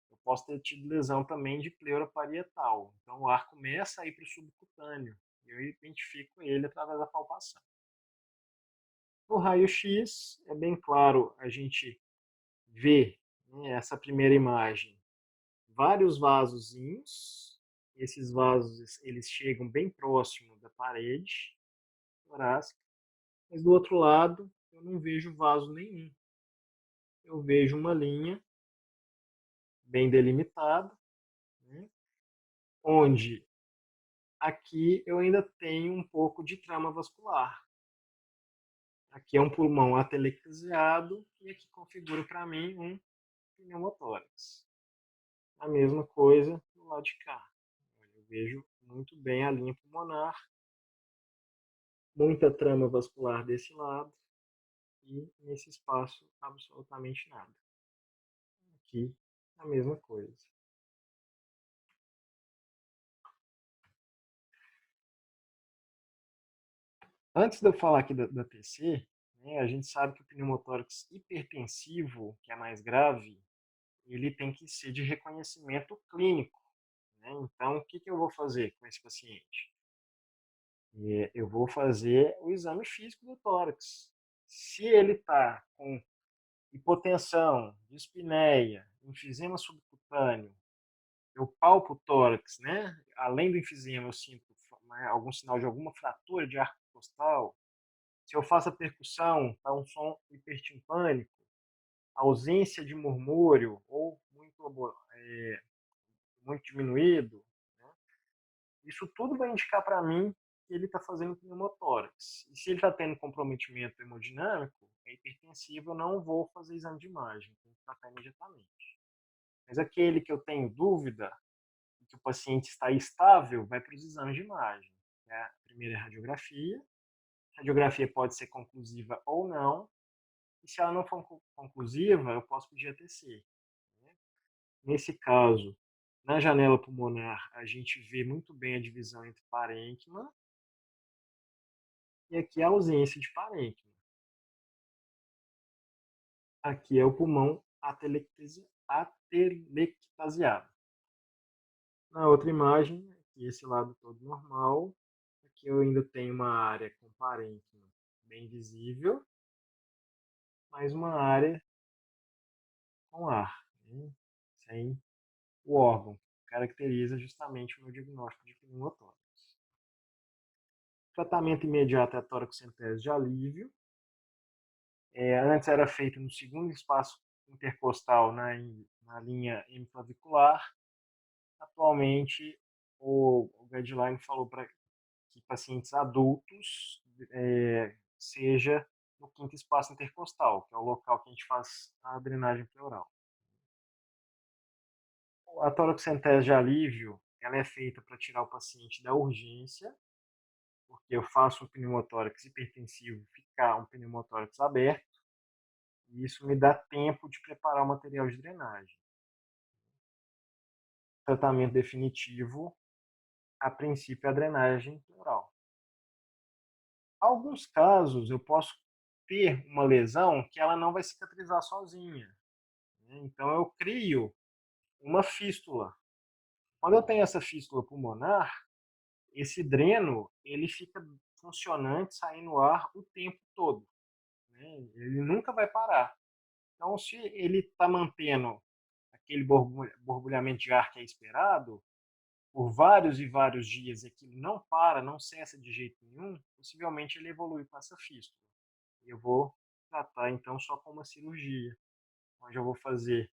eu posso ter tido lesão também de pleura parietal. Então o ar começa a ir para o subcutâneo. E eu identifico ele através da palpação. No raio-x, é bem claro a gente vê, né, essa primeira imagem, vários vasozinhos. Esses vasos eles chegam bem próximo da parede torácica, mas do outro lado eu não vejo vaso nenhum. Eu vejo uma linha bem delimitada, né, onde aqui eu ainda tenho um pouco de trama vascular. Aqui é um pulmão atelectasiado e aqui configura para mim um pneumotórax. A mesma coisa do lado de cá. Eu vejo muito bem a linha pulmonar, muita trama vascular desse lado e nesse espaço absolutamente nada. Aqui a mesma coisa. Antes de eu falar aqui da TC, né, a gente sabe que o pneumotórax hipertensivo, que é mais grave, ele tem que ser de reconhecimento clínico. Né? Então, o que eu vou fazer com esse paciente? Eu vou fazer o exame físico do tórax. Se ele está com hipotensão, dispneia, enfisema subcutâneo, eu palpo o tórax, né? Além do enfisema, eu sinto algum sinal de alguma fratura de arco costal. Se eu faço a percussão, está um som hipertimpânico, ausência de murmúrio ou muito diminuído, né? Isso tudo vai indicar para mim que ele está fazendo pneumotórax. E se ele está tendo comprometimento hemodinâmico, é hipertensivo, eu não vou fazer exame de imagem, tem que tratar imediatamente. Mas aquele que eu tenho dúvida, que o paciente está estável, vai para os exames de imagem. A primeira é a radiografia. A radiografia pode ser conclusiva ou não. E se ela não for conclusiva, eu posso pedir a TC. Né? Nesse caso, na janela pulmonar, a gente vê muito bem a divisão entre parênquima e aqui a ausência de parênquima. Aqui é o pulmão atelectasiado. Na outra imagem, aqui esse lado todo normal. Aqui eu ainda tenho uma área com parênquima bem visível, mas uma área com ar, né? Sem o órgão, que caracteriza justamente o meu diagnóstico de pneumotórax. Tratamento imediato é a toracocentese de alívio. Antes era feito no segundo espaço intercostal na linha hemiclavicular. Atualmente, o guideline falou para que pacientes adultos seja no quinto espaço intercostal, que é o local que a gente faz a drenagem pleural. A toracocentese de alívio ela é feita para tirar o paciente da urgência, porque eu faço um pneumotórax hipertensivo ficar um pneumotórax aberto, e isso me dá tempo de preparar o material de drenagem. Tratamento definitivo, a princípio, é a drenagem pleural. Alguns casos eu posso ter uma lesão que ela não vai cicatrizar sozinha, né? Então eu crio uma fístula. Quando eu tenho essa fístula pulmonar, esse dreno ele fica funcionante, saindo ar o tempo todo, né? Ele nunca vai parar. Então, se ele está mantendo aquele borbulhamento de ar que é esperado por vários e vários dias e aquilo não para, não cessa de jeito nenhum, possivelmente ele evolui para essa fístula. Eu vou tratar então só com uma cirurgia, onde eu vou fazer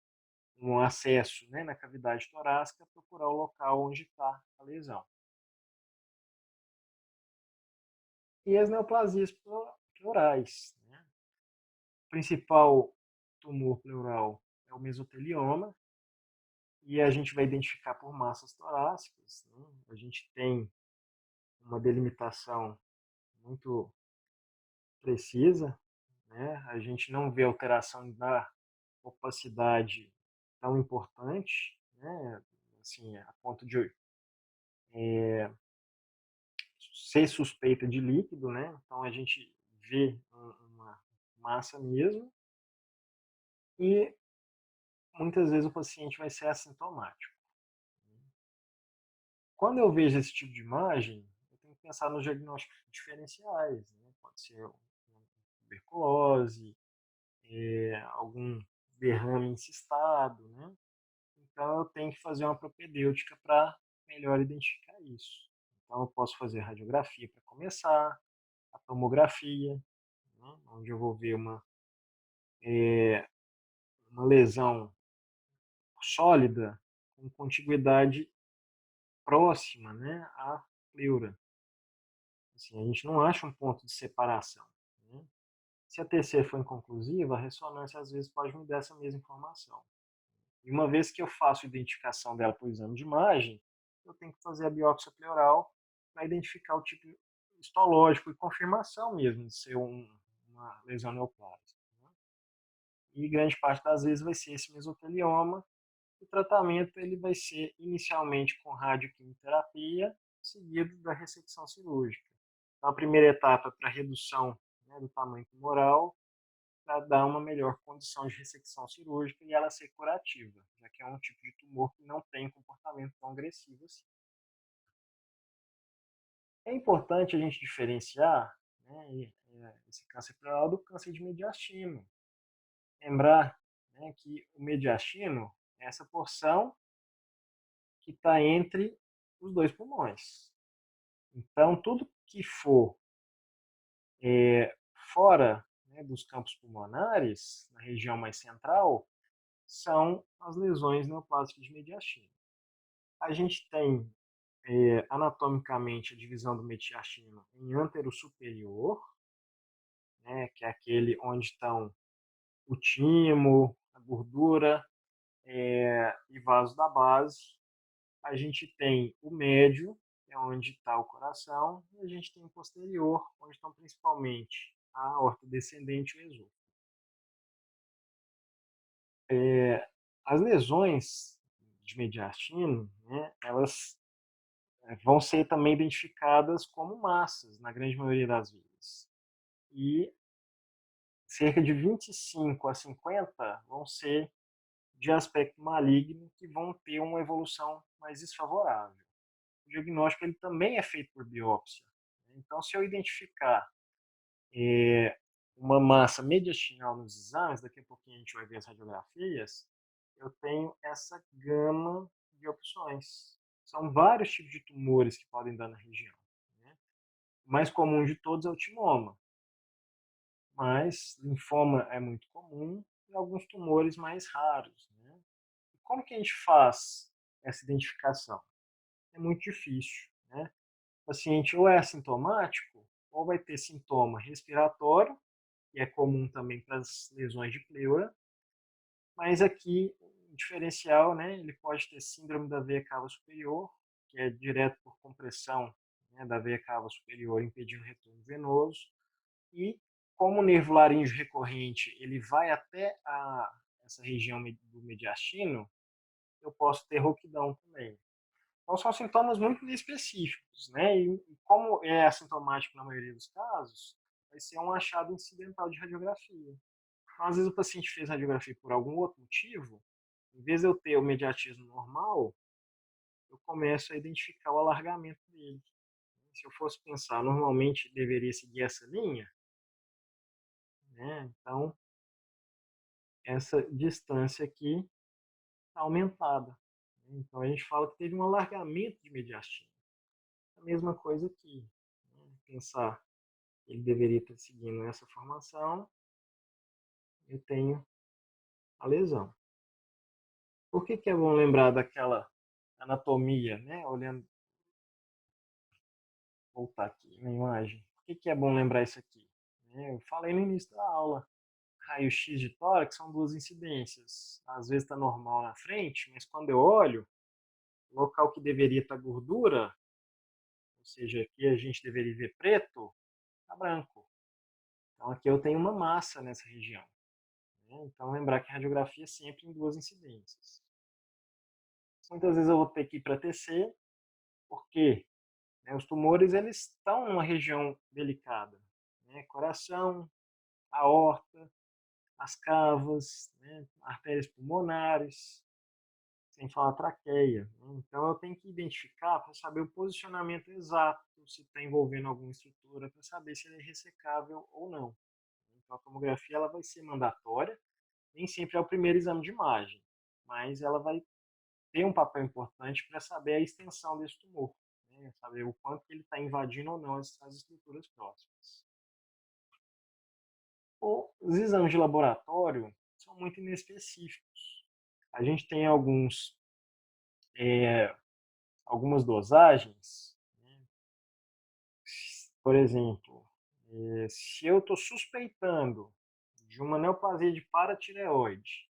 um acesso, né, na cavidade torácica, procurar o local onde está a lesão. E as neoplasias pleurais, né? O principal tumor pleural é o mesotelioma, e a gente vai identificar por massas torácicas, né? A gente tem uma delimitação muito precisa, né? A gente não vê alteração da opacidade tão importante, né? Assim, a ponto de ser suspeita de líquido, né? Então a gente vê uma massa mesmo, e muitas vezes o paciente vai ser assintomático. Quando eu vejo esse tipo de imagem, eu tenho que pensar nos diagnósticos diferenciais, né? Pode ser uma tuberculose, algum derrame encistado, né? Então eu tenho que fazer uma propedêutica para melhor identificar isso. Então eu posso fazer radiografia para começar, a tomografia, né? Onde eu vou ver uma lesão sólida com contiguidade próxima, né, à pleura. Assim, a gente não acha um ponto de separação, né? Se a TC for inconclusiva, a ressonância às vezes pode me dar essa mesma informação. E uma vez que eu faço a identificação dela por exame de imagem, eu tenho que fazer a biópsia pleural para identificar o tipo histológico e confirmação mesmo de ser uma lesão neoplásica, né? E grande parte das vezes vai ser esse mesotelioma. O tratamento ele vai ser inicialmente com radioquimioterapia, seguido da ressecção cirúrgica. Então, a primeira etapa é para redução, né, do tamanho tumoral, para dar uma melhor condição de ressecção cirúrgica e ela ser curativa, já que é um tipo de tumor que não tem comportamento tão agressivo assim. É importante a gente diferenciar, né, esse câncer pleural do câncer de mediastino. Lembrar, né, que o mediastino é essa porção que está entre os dois pulmões. Então, tudo que for fora, né, dos campos pulmonares, na região mais central, são as lesões neoplásicas de mediastino. A gente tem anatomicamente a divisão do mediastino em ântero superior, né, que é aquele onde estão o timo, a gordura e vasos da base. A gente tem o médio, que é onde está o coração, e a gente tem o posterior, onde estão principalmente a aorta descendente e o esôfago. As lesões de mediastino, né, elas vão ser também identificadas como massas, na grande maioria das vezes. E cerca de 25 a 50 vão ser de aspecto maligno, que vão ter uma evolução mais desfavorável. O diagnóstico ele também é feito por biópsia. Então, se eu identificar uma massa mediastinal nos exames, daqui a pouquinho a gente vai ver as radiografias, eu tenho essa gama de opções. São vários tipos de tumores que podem dar na região, né? O mais comum de todos é o timoma, mas linfoma é muito comum e alguns tumores mais raros, né? E como que a gente faz essa identificação? É muito difícil, né? O paciente ou é assintomático ou vai ter sintoma respiratório, que é comum também para as lesões de pleura, mas aqui o diferencial, né, ele pode ter síndrome da veia cava superior que é direto por compressão, né, da veia cava superior, impedindo o retorno venoso. E como o nervo laríngeo recorrente ele vai até essa região do mediastino, eu posso ter rouquidão também. Então, são sintomas muito específicos, né? E como é assintomático na maioria dos casos, vai ser um achado incidental de radiografia. Então, às vezes o paciente fez radiografia por algum outro motivo, em vez de eu ter o mediatismo normal, eu começo a identificar o alargamento dele. Se eu fosse pensar, normalmente deveria seguir essa linha, né? Então, essa distância aqui está aumentada. Então, a gente fala que teve um alargamento de mediastino. A mesma coisa aqui. Né? Pensar que ele deveria estar seguindo essa formação, eu tenho a lesão. Por que é bom lembrar daquela anatomia, né? Olhando, voltar aqui na imagem. Por que é bom lembrar isso aqui? Eu falei no início da aula. Raio-x de tórax são duas incidências. Às vezes está normal na frente, mas quando eu olho, o local que deveria estar gordura, ou seja, aqui a gente deveria ver preto, está branco. Então aqui eu tenho uma massa nessa região. Então lembrar que a radiografia é sempre em duas incidências. Muitas vezes eu vou ter que ir para TC, porque os tumores eles estão numa região delicada. Coração, aorta, as cavas, artérias pulmonares, sem falar traqueia. Então eu tenho que identificar para saber o posicionamento exato, se está envolvendo alguma estrutura, para saber se ele é ressecável ou não. Então a tomografia ela vai ser mandatória, nem sempre é o primeiro exame de imagem, mas ela vai ter um papel importante para saber a extensão desse tumor, saber o quanto ele está invadindo ou não as estruturas próximas. Os exames de laboratório são muito inespecíficos. A gente tem algumas dosagens, né? Por exemplo, se eu estou suspeitando de uma neoplasia de paratireoide,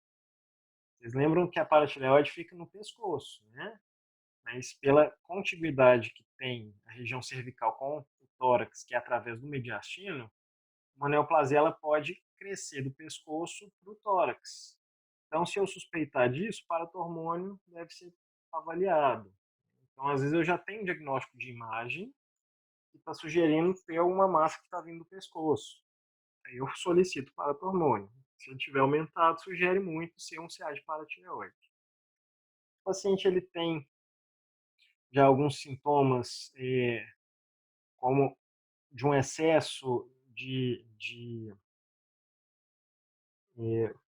vocês lembram que a paratireoide fica no pescoço, né? Mas pela contiguidade que tem a região cervical com o tórax, que é através do mediastino, uma neoplasia ela pode crescer do pescoço para o tórax. Então, se eu suspeitar disso, o paratormônio deve ser avaliado. Então, às vezes eu já tenho um diagnóstico de imagem que está sugerindo ter alguma massa que está vindo do pescoço. Aí eu solicito paratormônio. Se ele tiver aumentado, sugere muito ser um CA de paratireoide. O paciente ele tem já alguns sintomas, como de um excesso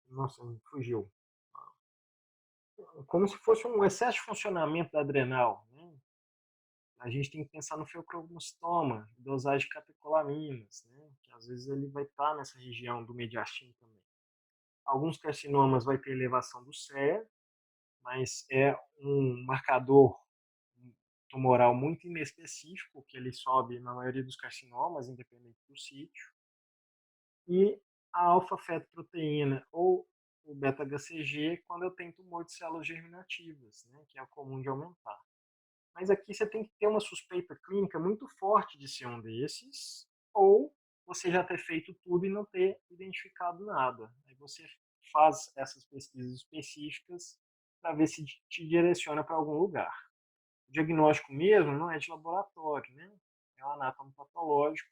nossa, me fugiu. Como se fosse um excesso de funcionamento da adrenal. Né? A gente tem que pensar no feocromocitoma, dosagem de catecolaminas, né? Que às vezes ele vai estar nessa região do mediastino também. Alguns carcinomas vai ter elevação do CEA, mas é um marcador tumoral muito inespecífico, que ele sobe na maioria dos carcinomas, independente do sítio. E a alfa-fetoproteína ou o beta-HCG quando eu tenho tumor de células germinativas, né, que é comum de aumentar. Mas aqui você tem que ter uma suspeita clínica muito forte de ser um desses, ou você já ter feito tudo e não ter identificado nada. Aí você faz essas pesquisas específicas para ver se te direciona para algum lugar. O diagnóstico mesmo não é de laboratório, né? É um anatomopatológico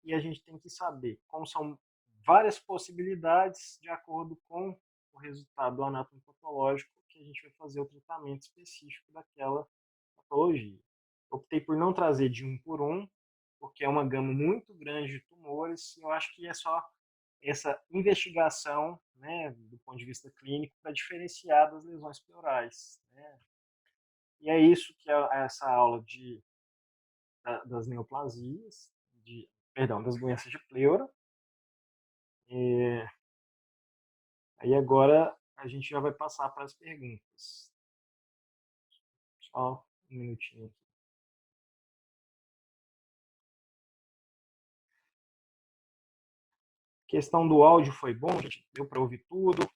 e a gente tem que saber como são várias possibilidades de acordo com o resultado do anatomopatológico que a gente vai fazer o tratamento específico daquela patologia. Optei por não trazer de um por um, porque é uma gama muito grande de tumores e eu acho que é só essa investigação, né, do ponto de vista clínico, para diferenciar das lesões pleurais. Né? E é isso que é essa aula das neoplasias, das doenças de pleura. Aí agora a gente já vai passar para as perguntas. Só um minutinho aqui. Questão do áudio foi bom, gente? Deu para ouvir tudo?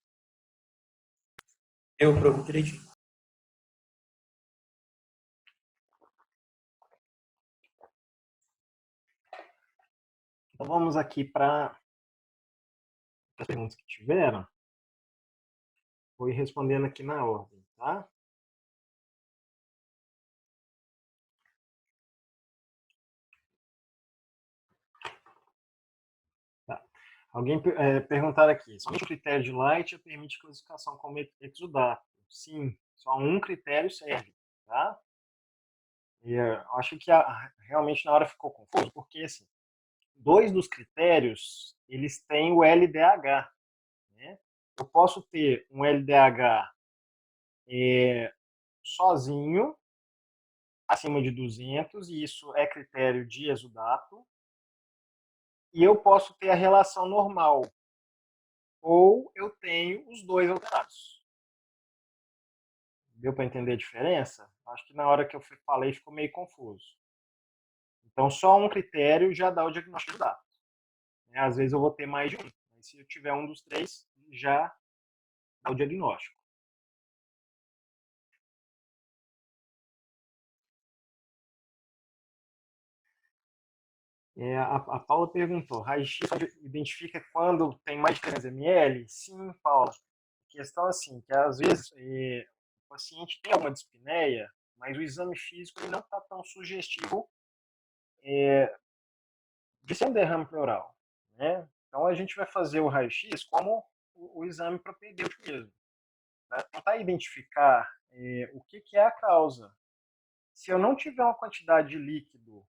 Deu para ouvir direitinho. Então vamos aqui para as perguntas que tiveram. Vou ir respondendo aqui na ordem, tá? Tá. Alguém perguntar aqui, somente o critério de Light permite classificação como exudato? Sim, só um critério serve, tá? E eu acho que realmente na hora ficou confuso, porque assim, dois dos critérios, eles têm o LDH, né? Eu posso ter um LDH sozinho, acima de 200, e isso é critério de exudato, e eu posso ter a relação normal, ou eu tenho os dois alterados. Deu para entender a diferença? Acho que na hora que eu falei ficou meio confuso. Então, só um critério já dá o diagnóstico exato. Às vezes eu vou ter mais de um, mas se eu tiver um dos três, já dá o diagnóstico. A Paula perguntou, raio-x identifica quando tem mais de 300 ml? Sim, Paula. A questão é assim, que às vezes o paciente tem alguma dispneia, mas o exame físico não está tão sugestivo de ser um derrame pleural, né? Então a gente vai fazer o raio-x como o exame propedêutico mesmo, para tentar identificar o que é a causa. Se eu não tiver uma quantidade de líquido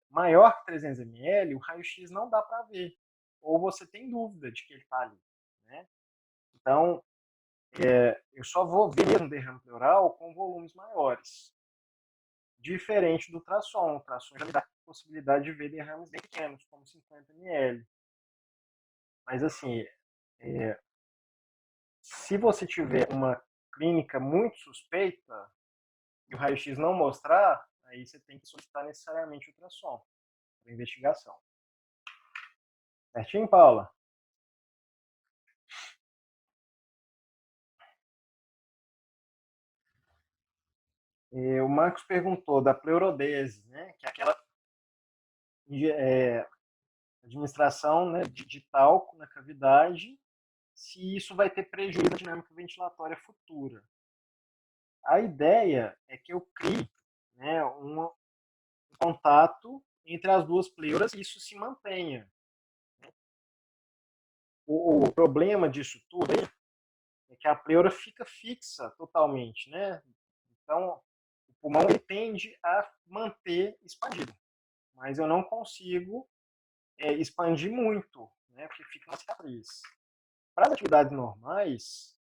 maior que 300 ml, o raio-x não dá para ver. Ou você tem dúvida de que ele está ali, né? Então, eu só vou ver um derrame pleural com volumes maiores. Diferente do ultrassom. O ultrassom já me dá a possibilidade de ver derrames bem pequenos, como 50 ml. Mas, assim, se você tiver uma clínica muito suspeita e o raio-x não mostrar, aí você tem que solicitar necessariamente ultrassom para investigação. Certinho, Paula? O Marcos perguntou da pleurodese, né, que é aquela administração, né, de talco na cavidade, se isso vai ter prejuízo na dinâmica ventilatória futura. A ideia é que eu crie, né, um contato entre as duas pleuras e isso se mantenha. O problema disso tudo aí é que a pleura fica fixa totalmente, né? Então, o pulmão ele tende a manter expandido, mas eu não consigo expandir muito, né? Porque fica uma cicatriz. Para as atividades normais,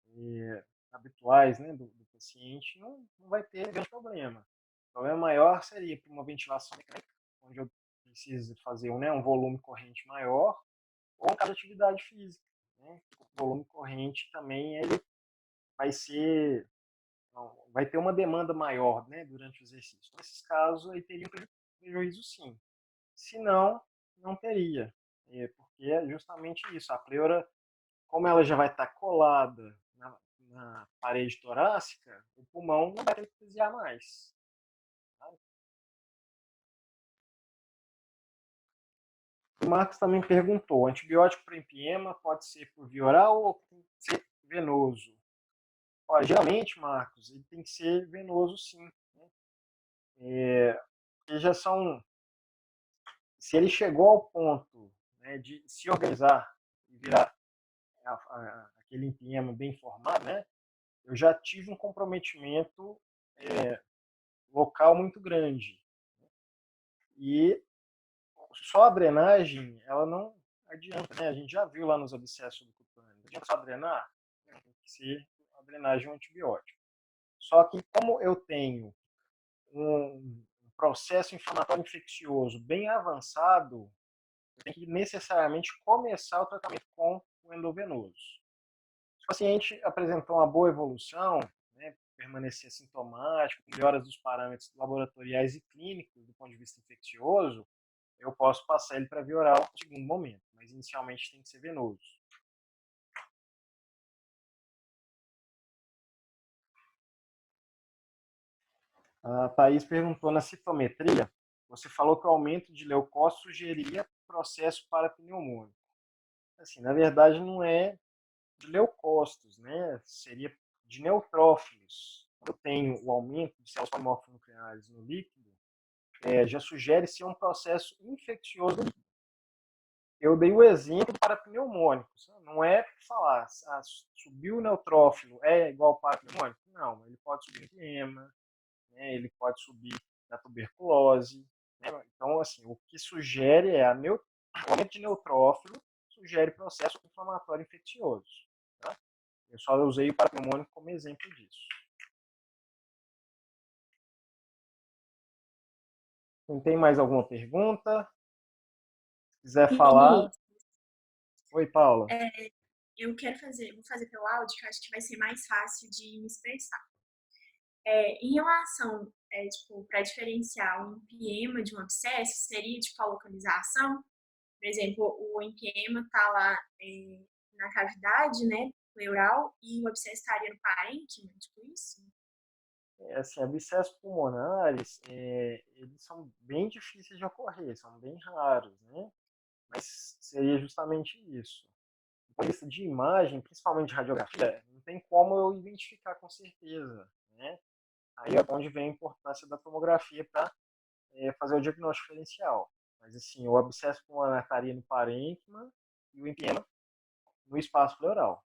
habituais, né, do paciente, não vai ter grande problema. O problema maior seria para uma ventilação mecânica, onde eu preciso fazer um volume corrente maior, ou cada atividade física. Né? O volume corrente também ele vai ser, vai ter uma demanda maior, né, durante o exercício. Nesses casos, aí teria um prejuízo sim. Se não, não teria. Porque é justamente isso. A pleura, como ela já vai estar colada na parede torácica, o pulmão não vai ter que desviar mais. Tá? O Marcos também perguntou, antibiótico para empiema pode ser por via oral ou tem que ser venoso? Ó, geralmente, Marcos, ele tem que ser venoso sim. Né? Porque já são, se ele chegou ao ponto, né, de se organizar e virar aquele empiema bem formado, né, eu já tive um comprometimento local muito grande. E só a drenagem, ela não adianta, né? A gente já viu lá nos abscessos subcutâneos. Não adianta só drenar, né? Tem que ser a drenagem um antibiótico. Só que como eu tenho um processo inflamatório infeccioso bem avançado, eu tenho que necessariamente começar o tratamento com o endovenoso. Se o paciente apresentou uma boa evolução, né, permanecer sintomático, melhoras dos parâmetros laboratoriais e clínicos do ponto de vista infeccioso, eu posso passar ele para via oral no segundo momento, mas inicialmente tem que ser venoso. A Thaís perguntou na citometria, você falou que o aumento de leucócitos sugeria processo parapneumônico? Assim, na verdade, não é de leucócitos, né? Seria de neutrófilos. Eu tenho o aumento de células polimorfonucleares no líquido, já sugere ser um processo infeccioso. Eu dei o exemplo do parapneumônico. Não é falar, subiu o neutrófilo é igual ao parapneumônico? Não, ele pode subir no empiema, né? Ele pode subir na tuberculose. Né? Então, assim, o que sugere é o aumento de neutrófilo, sugere processo inflamatório infeccioso. Tá? Eu só usei o parapneumônico como exemplo disso. Não tem mais alguma pergunta? Se quiser falar. Vinícius, Oi, Paula. vou fazer pelo áudio, que eu acho que vai ser mais fácil de me expressar. Em relação, tipo, para diferenciar um empiema de um abscesso, seria, tipo, a localização? Por exemplo, o empiema está lá na cavidade, né, pleural, e o abscesso estaria no parênquima, tipo isso? Assim, abscessos pulmonares, eles são bem difíceis de ocorrer, são bem raros, né? Mas seria justamente isso. Do ponto de vista de imagem, principalmente de radiografia, não tem como eu identificar com certeza, né? Aí é onde vem a importância da tomografia para fazer o diagnóstico diferencial. Mas, assim, o abscesso pulmonar estaria no parênquima e o empiema no espaço pleural.